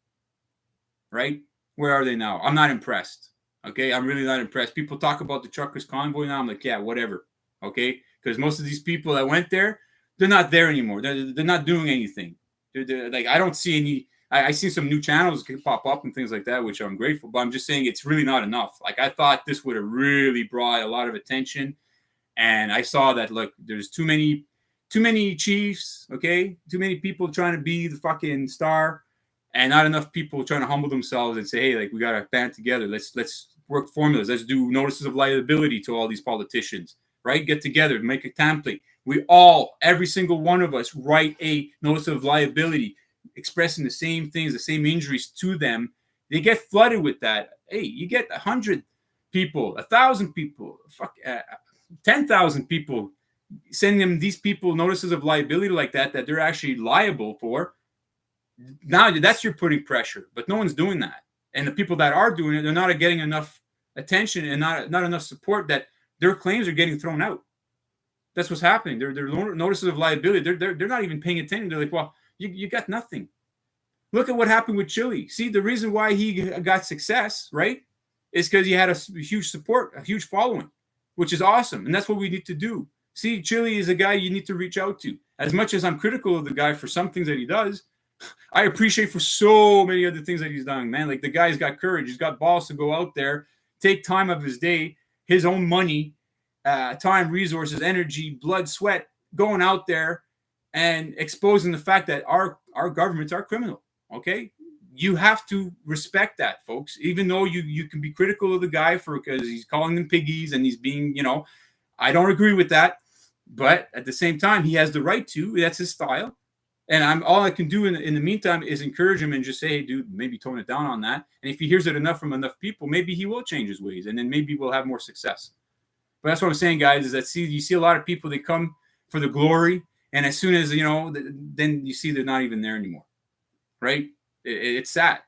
Right? Where are they now? I'm not impressed. Okay. I'm really not impressed. People talk about the Truckers Convoy now. I'm like, yeah, whatever. Okay. Because most of these people that went there, they're not there anymore. They're not doing anything. They're I don't see any. I see some new channels pop up and things like that, which I'm grateful. But I'm just saying it's really not enough. I thought this would have really brought a lot of attention. And I saw that, look, there's too many chiefs, okay? Too many people trying to be the fucking star, and not enough people trying to humble themselves and say, hey, we got to band together. Let's work formulas. Let's do notices of liability to all these politicians, right? Get together, make a template. We all, every single one of us, write a notice of liability expressing the same things, the same injuries to them. They get flooded with that. Hey, you get 100 people, 1,000 people, 10,000 people, sending them these people notices of liability like that they're actually liable for. Now that's you're putting pressure, but no one's doing that. And the people that are doing it, they're not getting enough attention and not enough support, that their claims are getting thrown out. That's what's happening. They're notices of liability. They're not even paying attention. They're like, well, you got nothing. Look at what happened with Chile. See, the reason why he got success, right, is because he had a huge support, a huge following, which is awesome. And that's what we need to do. See, Chile is a guy you need to reach out to. As much as I'm critical of the guy for some things that he does, I appreciate for so many other things that he's done, man. The guy's got courage. He's got balls to go out there, take time of his day, his own money, time, resources, energy, blood, sweat, going out there and exposing the fact that our governments are criminal. Okay, you have to respect that, folks. Even though you can be critical of the guy because he's calling them piggies and he's being, I don't agree with that, but at the same time, he has the right to. That's his style. And all I can do in the meantime is encourage him and just say, hey, dude, maybe tone it down on that. And if he hears it enough from enough people, maybe he will change his ways, and then maybe we'll have more success. But that's what I'm saying, guys, is that you see a lot of people, they come for the glory, and as soon as, then you see they're not even there anymore, right? It's sad.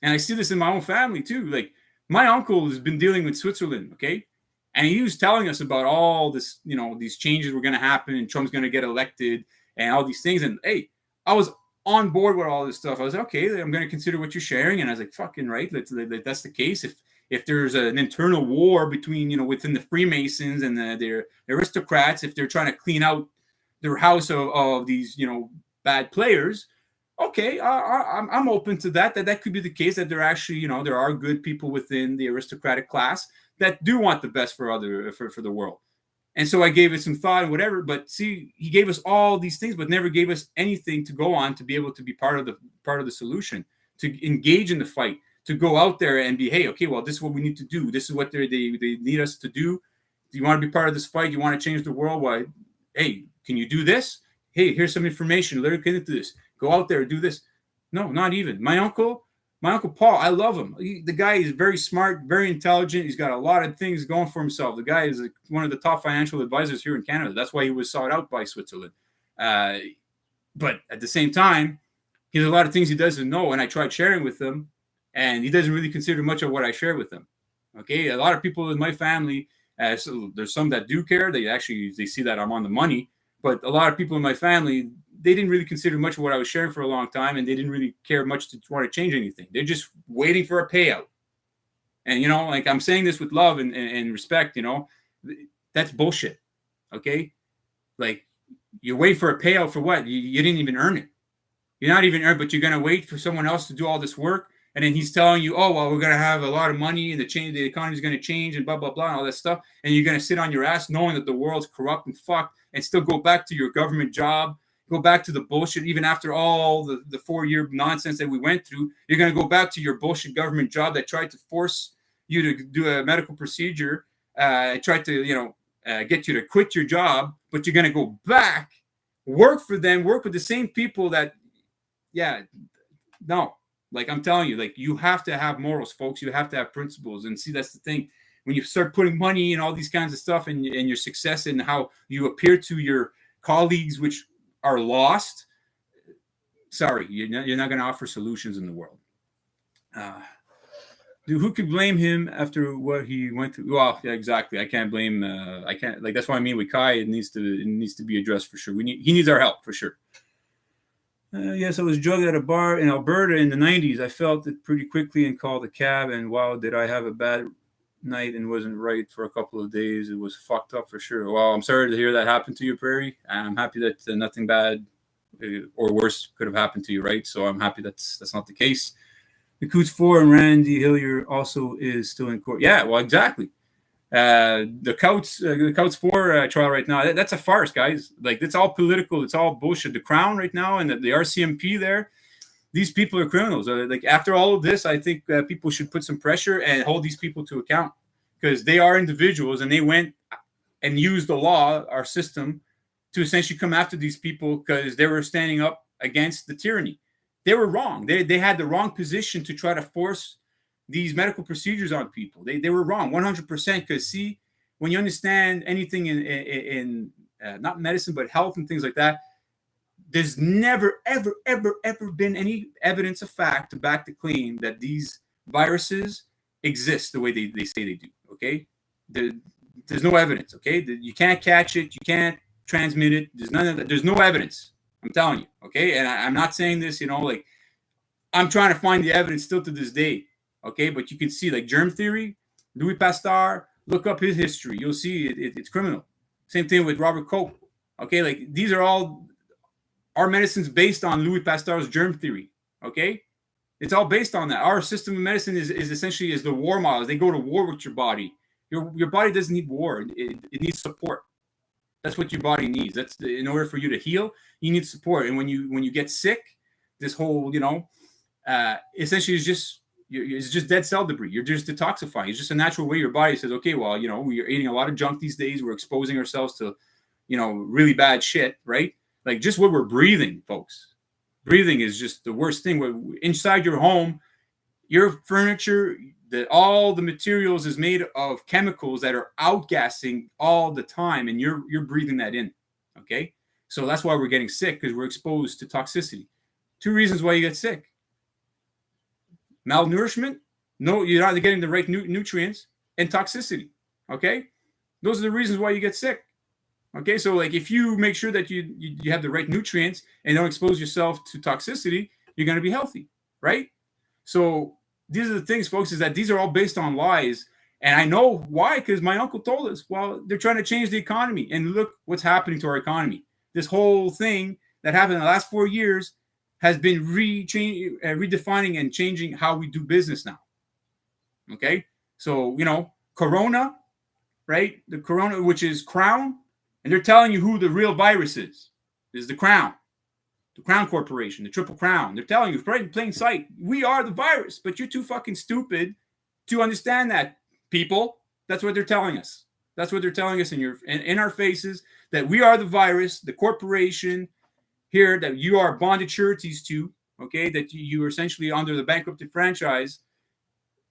And I see this in my own family too. Like, my uncle has been dealing with Switzerland, okay? And he was telling us about all this, these changes were going to happen and Trump's going to get elected and all these things. And hey, I was on board with all this stuff. I was like, okay, I'm going to consider what you're sharing. And I was like, fucking right. That's the case. If there's an internal war between, within the Freemasons and the aristocrats, if they're trying to clean out their house of these, bad players, okay, I'm open to that. That could be the case, that there actually, there are good people within the aristocratic class that do want the best for the world. And so I gave it some thought and whatever, but see, he gave us all these things, but never gave us anything to go on to be able to be part of the solution, to engage in the fight, to go out there and be, hey, okay, well, this is what we need to do. This is what they need us to do. Do you want to be part of this fight? You want to change the world? Why? Hey, can you do this? Hey, here's some information. Let her get into this. Go out there, do this. No, not even. My uncle Paul, I love him. The guy is very smart, very intelligent. He's got a lot of things going for himself. The guy is one of the top financial advisors here in Canada. That's why he was sought out by Switzerland. But at the same time, he has a lot of things he doesn't know, and I tried sharing with him, and he doesn't really consider much of what I share with him. Okay, a lot of people in my family, so there's some that do care. They see that I'm on the money, but a lot of people in my family, they didn't really consider much of what I was sharing for a long time, and they didn't really care much to want to change anything. They're just waiting for a payout. And, like, I'm saying this with love and respect, that's bullshit. Okay? Like, you wait for a payout for what? You didn't even earn it. You're not even earned, but you're going to wait for someone else to do all this work. And then he's telling you, oh, well, we're going to have a lot of money and the economy is going to change and blah, blah, blah, and all that stuff. And you're going to sit on your ass knowing that the world's corrupt and fucked and still go back to your government job. Go back to the bullshit, even after all the 4-year nonsense that we went through. You're going to go back to your bullshit government job that tried to force you to do a medical procedure, tried to, get you to quit your job, but you're going to go back, work for them, work with the same people that, no. Like, I'm telling you, like, you have to have morals, folks. You have to have principles. And see, that's the thing. When you start putting money and all these kinds of stuff and your success and how you appear to your colleagues, which are lost, sorry, you're not going to offer solutions in the world. Dude, who could blame him after what he went through? Well, yeah, exactly. I can't blame. I can't. Like, that's what I mean with Kai. It needs to be addressed for sure. He needs our help for sure. Yes, I was drugged at a bar in Alberta in the 90s. I felt it pretty quickly and called a cab. And wow, did I have a bad night and wasn't right for a couple of days. It was fucked up for sure. Well, I'm sorry to hear that happened to you, Prairie. I'm happy that nothing bad or worse could have happened to you, right? So I'm happy that's not the case. The Coots 4 and Randy Hillier also is still in court. Yeah, well, exactly. The Coots 4 trial right now, that's a farce, guys. Like, it's all political. It's all bullshit. The Crown right now and the RCMP there, these people are criminals. Like, after all of this, I think people should put some pressure and hold these people to account, because they are individuals and they went and used the law, our system, to essentially come after these people because they were standing up against the tyranny. They were wrong. They had the wrong position to try to force these medical procedures on people. They were wrong 100%, because, see, when you understand anything in not medicine, but health and things like that, there's never, ever, ever, ever been any evidence of fact to back the claim that these viruses exist the way they say they do, okay? There's no evidence, okay? You can't catch it. You can't transmit it. There's none of that. There's no evidence. I'm telling you, okay? And I'm not saying this, like, I'm trying to find the evidence still to this day, okay? But you can see, like, germ theory, Louis Pasteur, look up his history. You'll see it's criminal. Same thing with Robert Koch, okay? Like, these are all... Our medicine's based on Louis Pasteur's germ theory, okay? It's all based on that. Our system of medicine is essentially the war models. They go to war with your body. Your body doesn't need war. It needs support. That's what your body needs. In order for you to heal, you need support. And when you get sick, this whole, essentially it's just dead cell debris. You're just detoxifying. It's just a natural way your body says, okay, well, we're eating a lot of junk these days. We're exposing ourselves to, really bad shit, right? Like just what we're breathing, folks. Breathing is just the worst thing. Inside your home, your furniture, all the materials is made of chemicals that are outgassing all the time, and you're breathing that in. Okay, so that's why we're getting sick, because we're exposed to toxicity. 2 reasons why you get sick: malnourishment, no, you're not getting the right nutrients, and toxicity. Okay, those are the reasons why you get sick. Okay, so like if you make sure that you have the right nutrients and don't expose yourself to toxicity, you're going to be healthy, right? So these are the things, folks, is that these are all based on lies. And I know why, because my uncle told us, well, they're trying to change the economy. And look what's happening to our economy. This whole thing that happened in the last 4 years has been redefining and changing how we do business now. Okay, so, Corona, right? The Corona, which is Crown. And they're telling you who the real virus is. Is the Crown Corporation, the Triple Crown. They're telling you right in plain sight, we are the virus, but you're too fucking stupid to understand that, people. That's what they're telling us. That's what they're telling us in our faces, that we are the virus, the corporation here that you are bonded sureties to, okay, that you are essentially under the bankrupted franchise.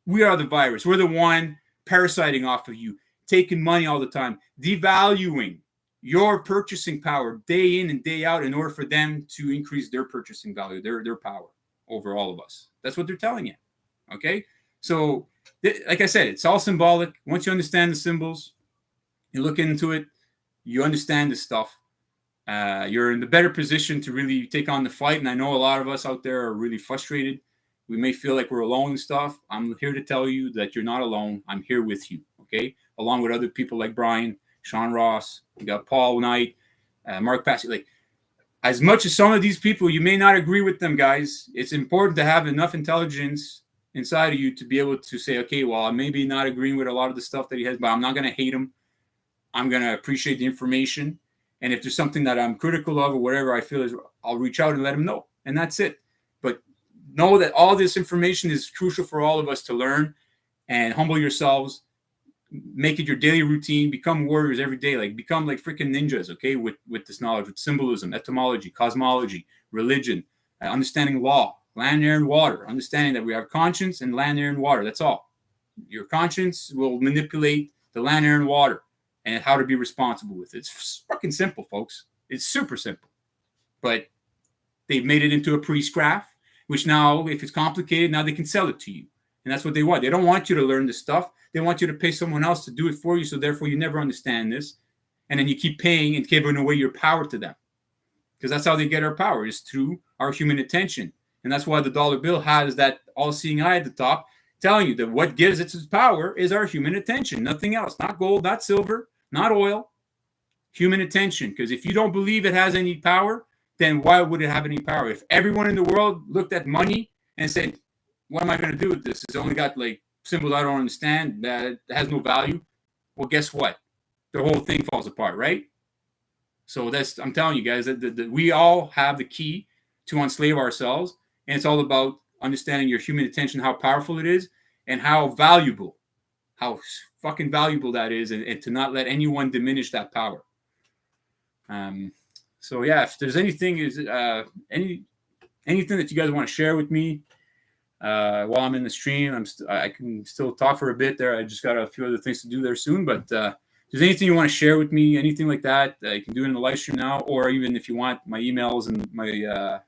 We are the virus. We're the one parasiting off of you, taking money all the time, devaluing your purchasing power day in and day out in order for them to increase their purchasing value, their power over all of us. That's what they're telling you. Okay? So, like I said, it's all symbolic. Once you understand the symbols, you look into it, you understand the stuff, you're in the better position to really take on the fight. And I know a lot of us out there are really frustrated. We may feel like we're alone and stuff. I'm here to tell you that you're not alone. I'm here with you, okay? Along with other people like Brian, Sean Ross, you got Paul Knight, Mark Passy. Like, as much as some of these people, you may not agree with them, guys. It's important to have enough intelligence inside of you to be able to say, okay, well, I may be not agreeing with a lot of the stuff that he has, but I'm not going to hate him. I'm going to appreciate the information. And if there's something that I'm critical of or whatever I feel is, I'll reach out and let him know. And that's it. But know that all this information is crucial for all of us to learn, and humble yourselves. Make it your daily routine. Become warriors every day. Like, become like freaking ninjas, okay, with this knowledge, with symbolism, etymology, cosmology, religion, understanding law, land, air, and water, understanding that we have conscience and land, air, and water. That's all. Your conscience will manipulate the land, air, and water, and how to be responsible with it. It's fucking simple, folks. It's super simple. But they've made it into a priestcraft, which now, if it's complicated, now they can sell it to you. And that's what they want. They don't want you to learn this stuff. They want you to pay someone else to do it for you, so therefore you never understand this. And then you keep paying and giving away your power to them. Because that's how they get our power, is through our human attention. And that's why the dollar bill has that all-seeing eye at the top, telling you that what gives it its power is our human attention. Nothing else. Not gold, not silver, not oil. Human attention. Because if you don't believe it has any power, then why would it have any power? If everyone in the world looked at money and said, what am I going to do with this? It's only got like symbols I don't understand, that it has no value. Well, guess what? The whole thing falls apart, right? So I'm telling you guys that we all have the key to enslave ourselves. And it's all about understanding your human attention, how powerful it is, and how fucking valuable that is, and to not let anyone diminish that power. So yeah, if there's anything anything that you guys want to share with me while I'm in the stream, I can still talk for a bit there. I just got a few other things to do there soon, but if there's anything you want to share with me, anything like that, you can do it in the live stream now, or even if you want my emails and my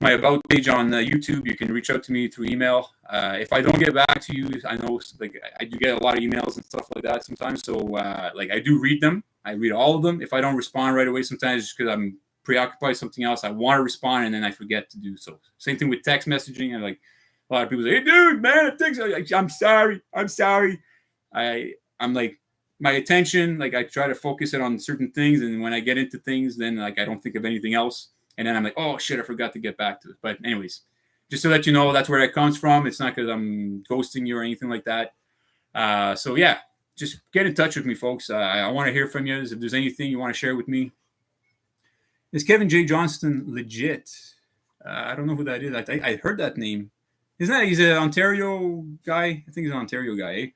about page on YouTube, you can reach out to me through email. If I don't get back to you, I know like I do get a lot of emails and stuff like that sometimes. So like I do read them. I read all of them. If I don't respond right away, sometimes it's because I'm preoccupied with something else. I want to respond and then I forget to do so. Same thing with text messaging. And like a lot of people say, "Hey, dude, man, I'm sorry. I'm like, my attention, like I try to focus it on certain things, and when I get into things, then like I don't think of anything else, and then I'm like, oh shit, I forgot to get back to it. But anyways, just to let you know, that's where that comes from. It's not because I'm ghosting you or anything like that. So yeah, just get in touch with me, folks. I want to hear from you. If there's anything you want to share with me. Is Kevin J. Johnston legit? I don't know who that is. I heard that name. Isn't that he's an Ontario guy? I think he's an Ontario guy.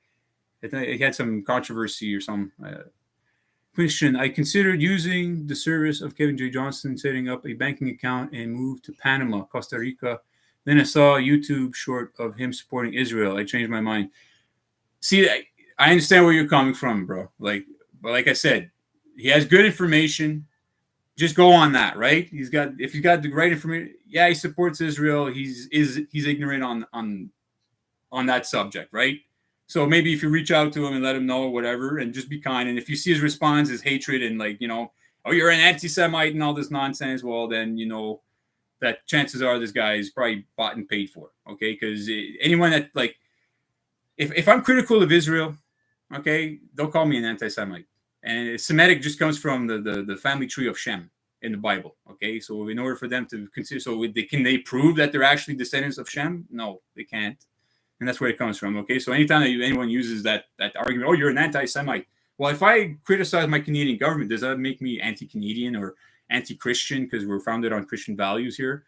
He had some controversy or some. Question: I considered using the service of Kevin J. Johnston, setting up a banking account, and moved to Panama, Costa Rica. Then I saw a YouTube short of him supporting Israel. I changed my mind. See, I understand where you're coming from, bro. But like I said, he has good information. Just go on that, right? If he's got the right information, yeah, he supports Israel. He's ignorant on that subject, right? So maybe if you reach out to him and let him know or whatever, and just be kind. And if you see his response is hatred and oh, you're an anti-Semite and all this nonsense, well, then that chances are this guy is probably bought and paid for. Okay, because anyone that if I'm critical of Israel, okay, they'll call me an anti-Semite. And Semitic just comes from the family tree of Shem in the Bible. Okay, so in order for them to consider, can they prove that they're actually descendants of Shem? No, they can't. And that's where it comes from. Okay, so anytime that anyone uses that argument, oh, you're an anti-Semite. Well, if I criticize my Canadian government, does that make me anti-Canadian or anti-Christian because we're founded on Christian values here?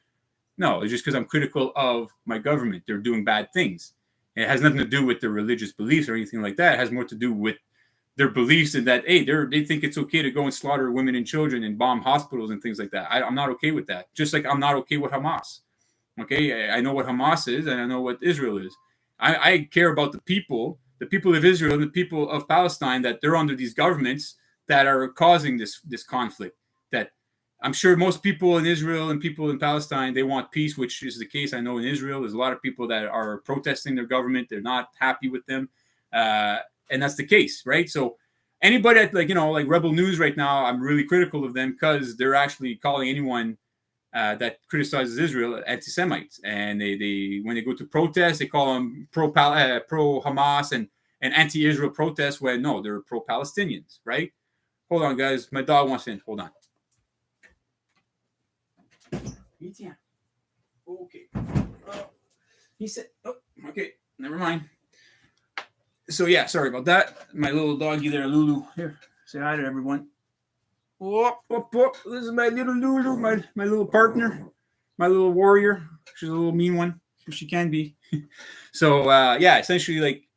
No, it's just because I'm critical of my government. They're doing bad things. It has nothing to do with their religious beliefs or anything like that. It has more to do with their beliefs in that, hey, they think it's okay to go and slaughter women and children and bomb hospitals and things like that. I'm not okay with that. Just like I'm not okay with Hamas. Okay, I know what Hamas is and I know what Israel is. I care about the people of Israel and the people of Palestine, that they're under these governments that are causing this conflict. That I'm sure most people in Israel and people in Palestine, they want peace, which is the case. I know in Israel, there's a lot of people that are protesting their government. They're not happy with them. And that's the case, right? So anybody at like Rebel News right now, I'm really critical of them because they're actually calling anyone that criticizes Israel anti-Semites. And they when they go to protest, they call them pro-Hamas and anti-Israel protests when no, they're pro-Palestinians, right? Hold on, guys. My dog wants in. Hold on. Okay. He said, oh, okay. Never mind. So yeah, sorry about that. My little doggy there, Lulu. Here, say hi to everyone. Whoop, whoop, whoop. This is my little Lulu, my little partner, my little warrior. She's a little mean one, but she can be. So yeah, essentially, like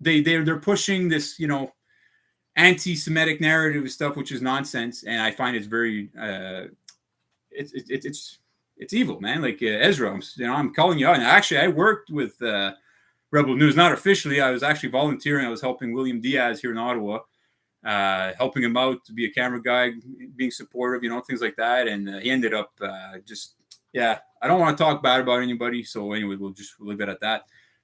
they're pushing this, anti-Semitic narrative stuff, which is nonsense, and I find it's very it's evil, man. Like Ezra, I'm calling you out. And actually, I worked with Rebel News, not officially. I was actually volunteering. I was helping William Diaz here in Ottawa, helping him out to be a camera guy, being supportive, things like that. And he ended up I don't want to talk bad about anybody. So anyway, we'll leave it at that.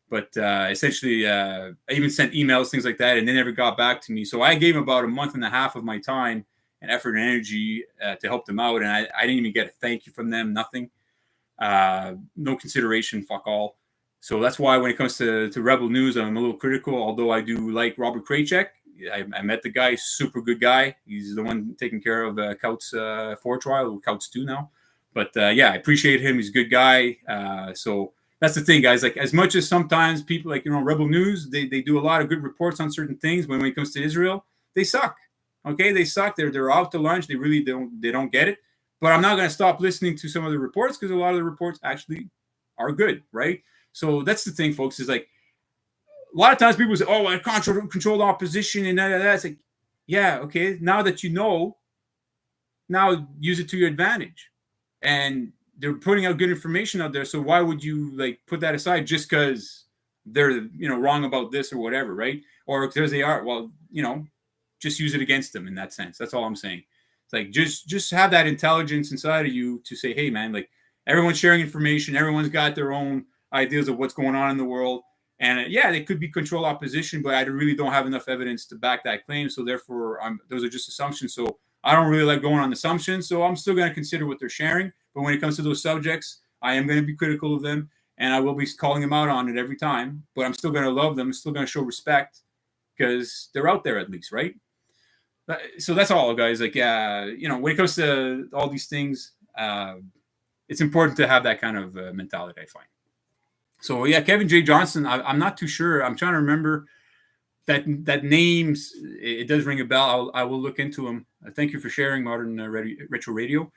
But essentially, I even sent emails, things like that, and they never got back to me. So I gave him about a month and a half of my time and effort and energy to help them out. And I didn't even get a thank you from them, nothing. No consideration, fuck all. So that's why when it comes to Rebel News, I'm a little critical, although I do like Robert Kraychik. I met the guy, super good guy. He's the one taking care of Couts 4 trial, Couts 2 now. But yeah, I appreciate him. He's a good guy. So that's the thing, guys. Like, as much as sometimes people Rebel News, they do a lot of good reports on certain things. When it comes to Israel, they suck. Okay, they suck. They're out to lunch. They really don't get it. But I'm not going to stop listening to some of the reports because a lot of the reports actually are good, right? So that's the thing, folks, is like a lot of times people say, oh, I controlled opposition and that. It's like, yeah, okay. Now that you know, now use it to your advantage. And they're putting out good information out there. So why would you put that aside just because they're, wrong about this or whatever, right? Or because they are, well, just use it against them in that sense. That's all I'm saying. It's like, just have that intelligence inside of you to say, hey, man, everyone's sharing information. Everyone's got their own ideas of what's going on in the world. And yeah, they could be control opposition, but I really don't have enough evidence to back that claim. So therefore, those are just assumptions. So I don't really like going on assumptions. So I'm still going to consider what they're sharing. But when it comes to those subjects, I am going to be critical of them. And I will be calling them out on it every time. But I'm still going to love them. I'm still going to show respect because they're out there at least, right? So that's all, guys. When it comes to all these things, it's important to have that kind of mentality, I find. So yeah, Kevin J. Johnson. I'm not too sure. I'm trying to remember that names. It does ring a bell. I will look into him. Thank you for sharing Modern Retro Radio.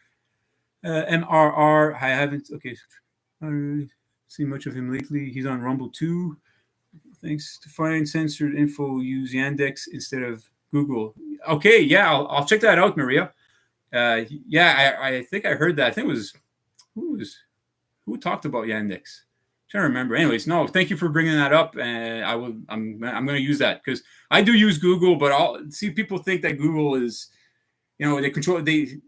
MRR. I haven't. Okay, I don't really seen much of him lately. He's on Rumble too. Thanks. To find censored info, use Yandex instead of Google. Okay, yeah, I'll check that out, Maria. Yeah, I think I heard that. I think it was who talked about Yandex. I'm trying to remember. Anyways, no, thank you for bringing that up, and I'm going to use that because I do use Google, but people think that Google is, they control they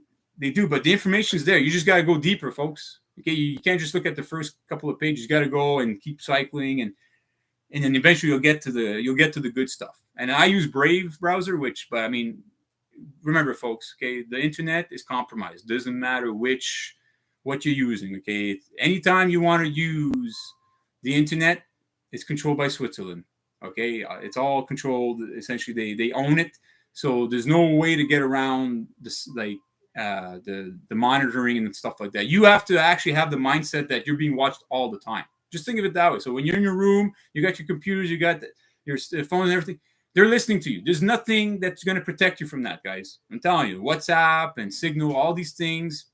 do, but the information is there. You just got to go deeper, folks. Okay, you can't just look at the first couple of pages. You got to go and keep cycling, and then eventually you'll get to the good stuff. And I use Brave browser, but I mean, remember, folks. Okay, the internet is compromised. Doesn't matter what you're using. Okay, anytime you want to use the internet, it's controlled by Switzerland. Okay, it's all controlled. Essentially, they own it. So there's no way to get around this, like the monitoring and stuff like that. You have to actually have the mindset that you're being watched all the time. Just think of it that way. So when you're in your room, you got your computers, you got your phone and everything. They're listening to you. There's nothing that's going to protect you from that, guys. I'm telling you, WhatsApp and Signal, all these things,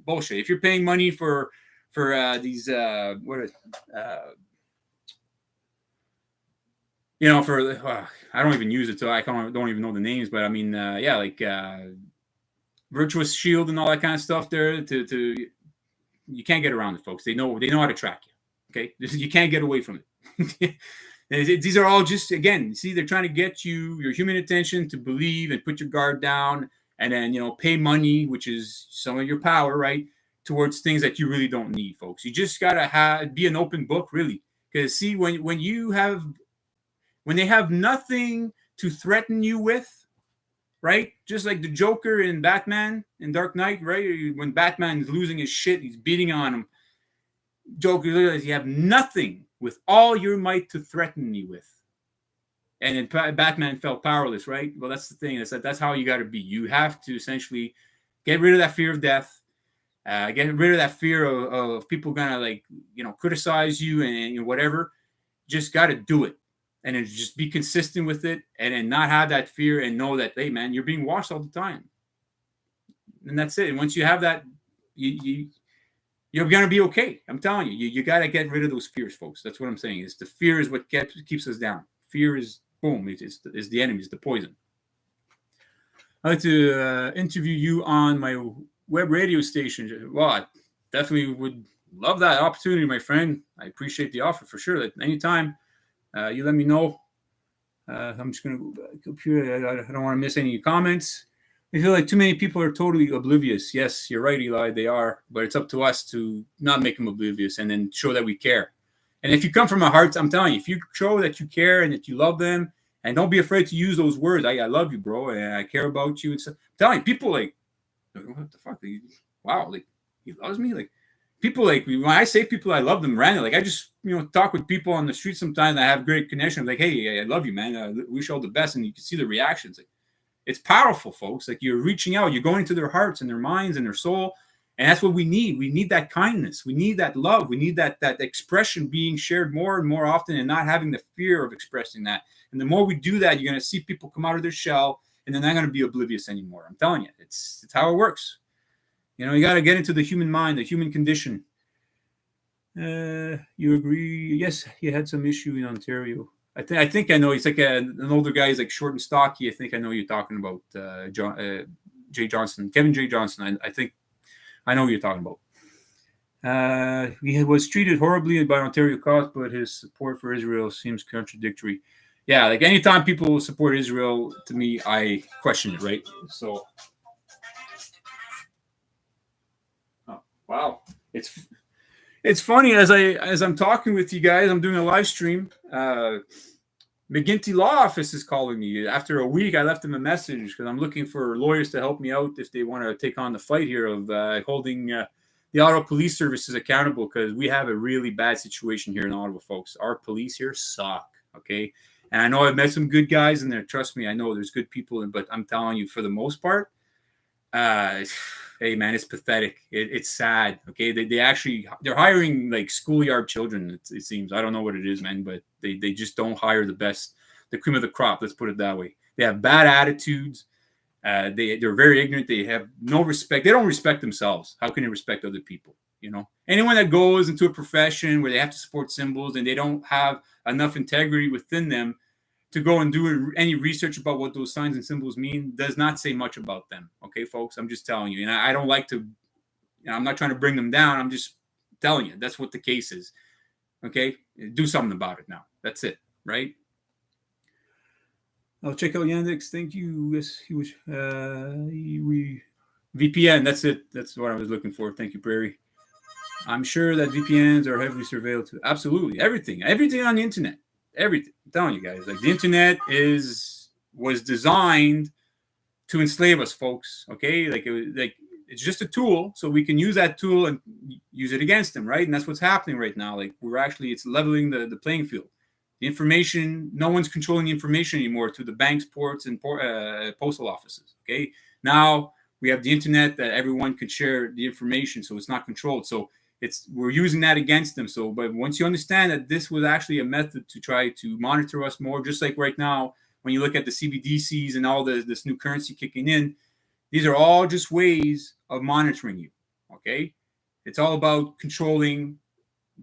bullshit. If you're paying money for these for I don't even use it, so I don't even know the names. But I mean, like Virtuous Shield and all that kind of stuff. There to you can't get around it, folks. They know how to track you. Okay, you can't get away from it. These are all just, again, see, they're trying to get your human attention to believe and put your guard down, and then pay money, which is some of your power, right, towards things that you really don't need, folks. You just gotta be an open book, really, because see, when they have nothing to threaten you with, right? Just like the Joker in Batman in Dark Knight, right? When Batman is losing his shit, he's beating on him. Joker realizes you have nothing with all your might to threaten me with. And then Batman felt powerless, right? Well, that's the thing. That's how you got to be. You have to essentially get rid of that fear of death, get rid of that fear of people gonna criticize you and whatever. Just got to do it, and then just be consistent with it, and then not have that fear, and know that, hey, man, you're being watched all the time, and that's it. And once you have that, you're going to be okay. I'm telling you, you got to get rid of those fears, folks. That's what I'm saying. The fear is what keeps us down. Fear is, boom, it's the enemy, it's the poison. I'd like to interview you on my web radio station. Well, I definitely would love that opportunity, my friend. I appreciate the offer for sure. Anytime you let me know. I'm just going to go back up here. I don't want to miss any comments. I feel like too many people are totally oblivious. Yes, you're right, Eli. They are. But it's up to us to not make them oblivious and then show that we care. And if you come from a heart, I'm telling you, if you show that you care and that you love them, and don't be afraid to use those words. I love you, bro, and I care about you. And so, I'm telling you, people what the fuck? Wow, he loves me? People when I say people, I love them randomly. I just, talk with people on the street sometimes. I have great connection. I'm hey, I love you, man. Wish all the best. And you can see the reactions. It's powerful, folks. You're reaching out, you're going to their hearts and their minds and their soul. And that's what we need. We need that kindness. We need that love. We need that expression being shared more and more often, and not having the fear of expressing that. And the more we do that, you're going to see people come out of their shell, and they're not going to be oblivious anymore. I'm telling you, it's how it works. You got to get into the human mind, the human condition. You agree? Yes, he had some issue in Ontario. I think I know. He's like an older guy. He's short and stocky. I think I know you're talking about Jay Johnson, Kevin J. Johnson. I think I know who you're talking about. He was treated horribly by Ontario cops, but his support for Israel seems contradictory. Yeah, anytime people support Israel, to me, I question it, right? So, wow, it's funny as I'm talking with you guys. I'm doing a live stream. McGinty Law Office is calling me. After a week, I left them a message because I'm looking for lawyers to help me out if they want to take on the fight here of holding the Ottawa Police Services accountable, because we have a really bad situation here in Ottawa, folks. Our police here suck, okay? And I know I've met some good guys in there. Trust me, I know there's good people, but I'm telling you, for the most part, Uh, hey man, it's pathetic. It's sad. Okay, they're hiring like schoolyard children. It seems. I don't know what it is, man, but they just don't hire the cream of the crop. Let's put it that way. They have bad attitudes. They're very ignorant. They have no respect. They don't respect themselves. How can they respect other people? You know, anyone that goes into a profession where they have to support symbols and they don't have enough integrity within them to go and do any research about what those signs and symbols mean does not say much about them. Okay, folks, I'm just telling you. And I don't like to, I'm not trying to bring them down. I'm just telling you that's what the case is. Okay, do something about it now. That's it, right? I'll check out Yandex. Thank you. Yes, he was. We VPN. That's it. That's what I was looking for. Thank you, Prairie. I'm sure that VPNs are heavily surveilled too. Absolutely, everything on the internet. Everything. I'm telling you guys, like the internet was designed to enslave us, folks. Okay, it's just a tool, so we can use that tool and use it against them, right? And that's what's happening right now. Like it's leveling the playing field. The information, no one's controlling the information anymore to the banks, ports, and postal offices. Okay, now we have the internet that everyone could share the information, so it's not controlled. So we're using that against them. So, but once you understand that this was actually a method to try to monitor us more, just like right now, when you look at the CBDCs and all this new currency kicking in, these are all just ways of monitoring you. Okay, it's all about controlling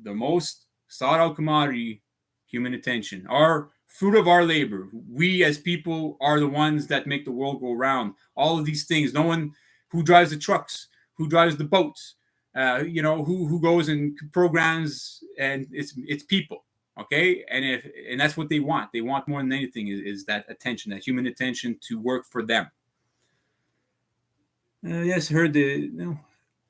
the most sought out commodity, human attention, our fruit of our labor. We as people are the ones that make the world go round. All of these things. No one who drives the trucks, who drives the boats, who goes and programs, and it's people. Okay, and that's what they want. They want more than anything is that attention, that human attention to work for them. Yes, heard they no.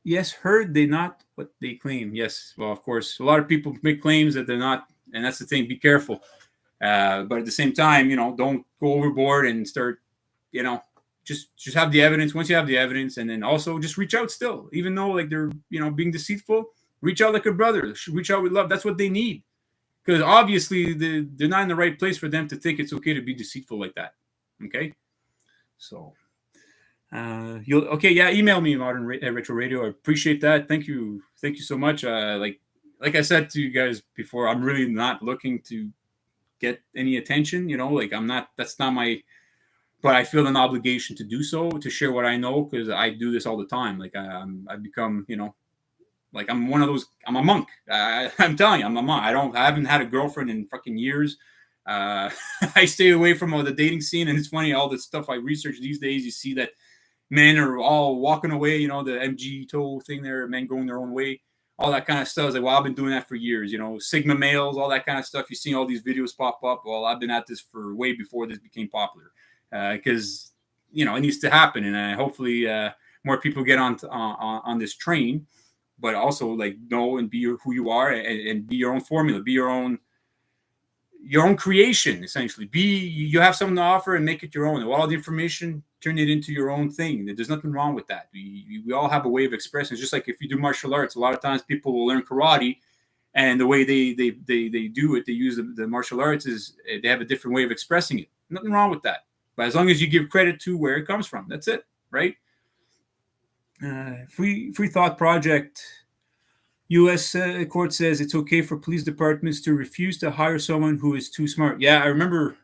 Yes, heard they not what they claim. Yes, well, of course, a lot of people make claims that they're not, and that's the thing. Be careful, but at the same time, don't go overboard and start, just have the evidence. Once you have the evidence, and then also just reach out still, even though like they're being deceitful. Reach out like a brother. Reach out with love. That's what they need, because obviously they're not in the right place for them to think it's okay to be deceitful like that. Okay, so. Email me Modern Retro Radio. I appreciate that. Thank you so much. Like I said to you guys before, I'm really not looking to get any attention. I'm not. That's not my. But I feel an obligation to do so, to share what I know, because I do this all the time. Like I've become, like I'm one of those. I'm a monk. I'm telling you, I'm a monk. I haven't had a girlfriend in fucking years. I stay away from the dating scene, and it's funny, all the stuff I research these days. You see that men are all walking away, the MG toe thing there, men going their own way, all that kind of stuff. It's like, well, I've been doing that for years, Sigma males, all that kind of stuff. You see all these videos pop up. Well, I've been at this for way before this became popular, because, it needs to happen. And hopefully more people get on this train, but also like know and be who you are, and be your own formula, be your own creation, essentially. You have something to offer and make it your own. All the information, turn it into your own thing. There's nothing wrong with that. We all have a way of expressing. It's just like if you do martial arts, a lot of times people will learn karate, and the way they do it, they use the martial arts, is they have a different way of expressing it. Nothing wrong with that. But as long as you give credit to where it comes from, that's it, right? Free Thought Project. U.S. Court says it's okay for police departments to refuse to hire someone who is too smart. Yeah, I remember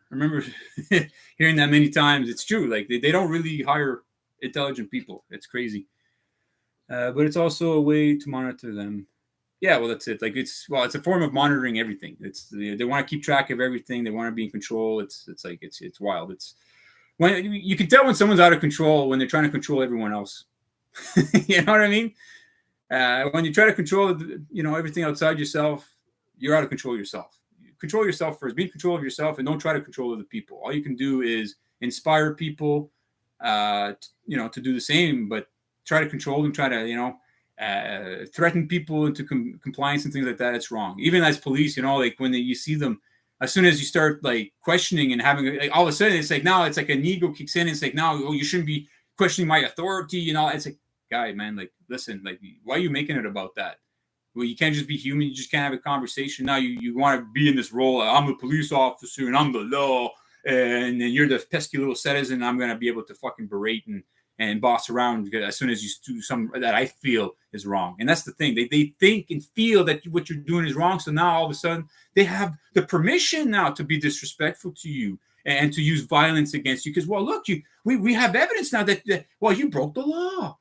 hearing that many times. It's true. Like they don't really hire intelligent people. It's crazy. But it's also a way to monitor them. Yeah, well, that's it. Like it's a form of monitoring everything. They want to keep track of everything. They want to be in control. It's wild. It's when you can tell when someone's out of control when they're trying to control everyone else. You know what I mean? When you try to control, everything outside yourself, you're out of control yourself. Control yourself first. Be in control of yourself, and don't try to control other people. All you can do is inspire people, to do the same. But try to control them. Try to, threaten people into compliance and things like that. It's wrong. Even as police, like when you see them, as soon as you start like questioning and having, like, all of a sudden, it's like now it's like an ego kicks in. It's like now, you shouldn't be questioning my authority. It's like, guy, man, like, listen, like, why are you making it about that? Well, you can't just be human. You just can't have a conversation. Now you want to be in this role. I'm a police officer and I'm the law, and then you're the pesky little citizen. I'm going to be able to fucking berate and and boss around as soon as you do something that I feel is wrong. And that's the thing. They think and feel that what you're doing is wrong. So now all of a sudden they have the permission now to be disrespectful to you and to use violence against you. Because, well, look, we have evidence now that, well, you broke the law.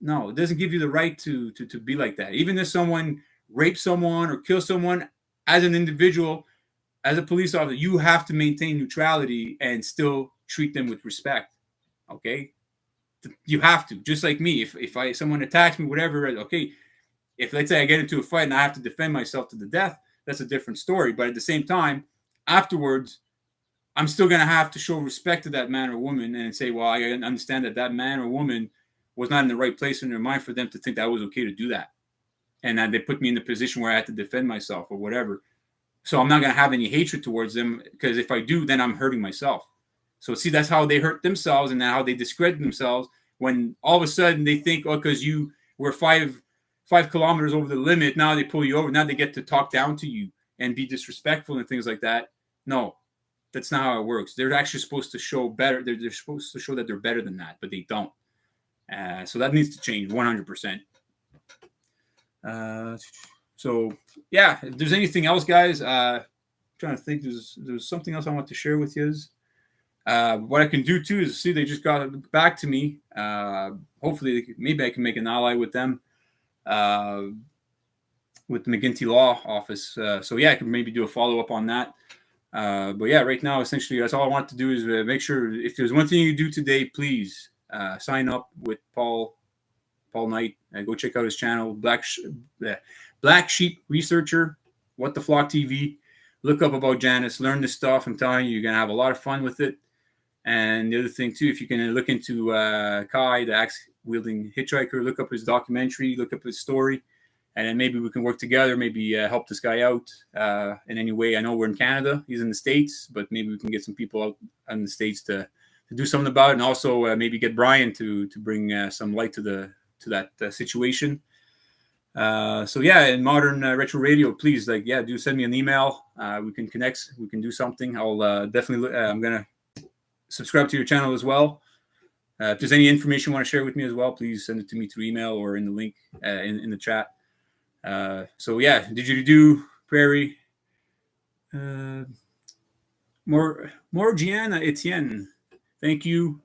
No, it doesn't give you the right to be like that. Even if someone rapes someone or kills someone, as an individual, as a police officer, you have to maintain neutrality and still treat them with respect. Okay? You have to. Just like me. If someone attacks me, whatever, okay, if let's say I get into a fight and I have to defend myself to the death, that's a different story. But at the same time, afterwards, I'm still going to have to show respect to that man or woman and say, well, I understand that man or woman was not in the right place in their mind for them to think that was okay to do that. And that they put me in the position where I had to defend myself or whatever. So I'm not going to have any hatred towards them, because if I do, then I'm hurting myself. So see, that's how they hurt themselves and how they discredit themselves when all of a sudden they think, oh, because you were 5 kilometers over the limit, now they pull you over. Now they get to talk down to you and be disrespectful and things like that. No, that's not how it works. They're actually supposed to show better. They're supposed to show that they're better than that, but they don't. So that needs to change 100%. So yeah, if there's anything else, guys, trying to think, there's something else I want to share with you. What I can do too is see they just got back to me. Hopefully, maybe I can make an ally with them, with the McGinty Law Office. So yeah, I can maybe do a follow up on that. But yeah, right now, essentially, that's all I want to do is make sure if there's one thing you do today, please sign up with Paul Knight. Go check out his channel, Black Sheep Researcher, What the Flock TV. Look up about Janice, learn this stuff. I'm telling you, you're gonna have a lot of fun with it. And the other thing too, if you can look into Kai, the axe-wielding hitchhiker, look up his documentary, look up his story, and then maybe we can work together, maybe help this guy out in any way. I know we're in Canada, he's in the States, but maybe we can get some people out in the States to do something about it, and also maybe get Brian to bring some light to that situation. So yeah, in Modern Retro Radio, please, do send me an email. We can connect. We can do something. I'll definitely. I'm gonna subscribe to your channel as well. If there's any information you want to share with me as well, please send it to me through email or in the link in the chat. So yeah, Didgeridoo, Prairie, more Gianna Etienne. Thank you,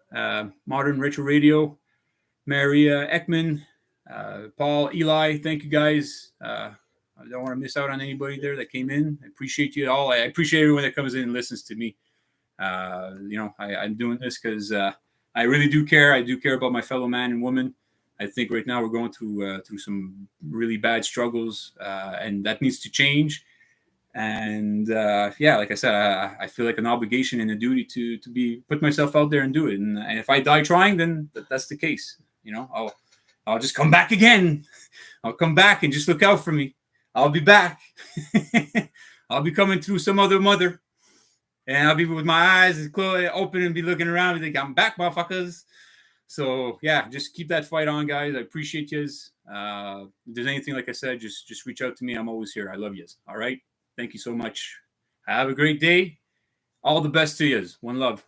Modern Retro Radio, Maria Ekman. Paul, Eli, thank you guys. I don't want to miss out on anybody there that came in. I appreciate you all. I appreciate everyone that comes in and listens to me. I'm doing this because I really do care. I do care about my fellow man and woman. I think right now we're going through some really bad struggles, and that needs to change. And like I said, I feel like an obligation and a duty to put myself out there and do it. And if I die trying, then that's the case. I'll just come back again. I'll come back and just look out for me. I'll be back. I'll be coming through some other mother. And I'll be with my eyes open and be looking around and think, I'm back, motherfuckers. So, yeah, just keep that fight on, guys. I appreciate yous. If there's anything, like I said, just reach out to me. I'm always here. I love yous. All right? Thank you so much. Have a great day. All the best to yous. One love.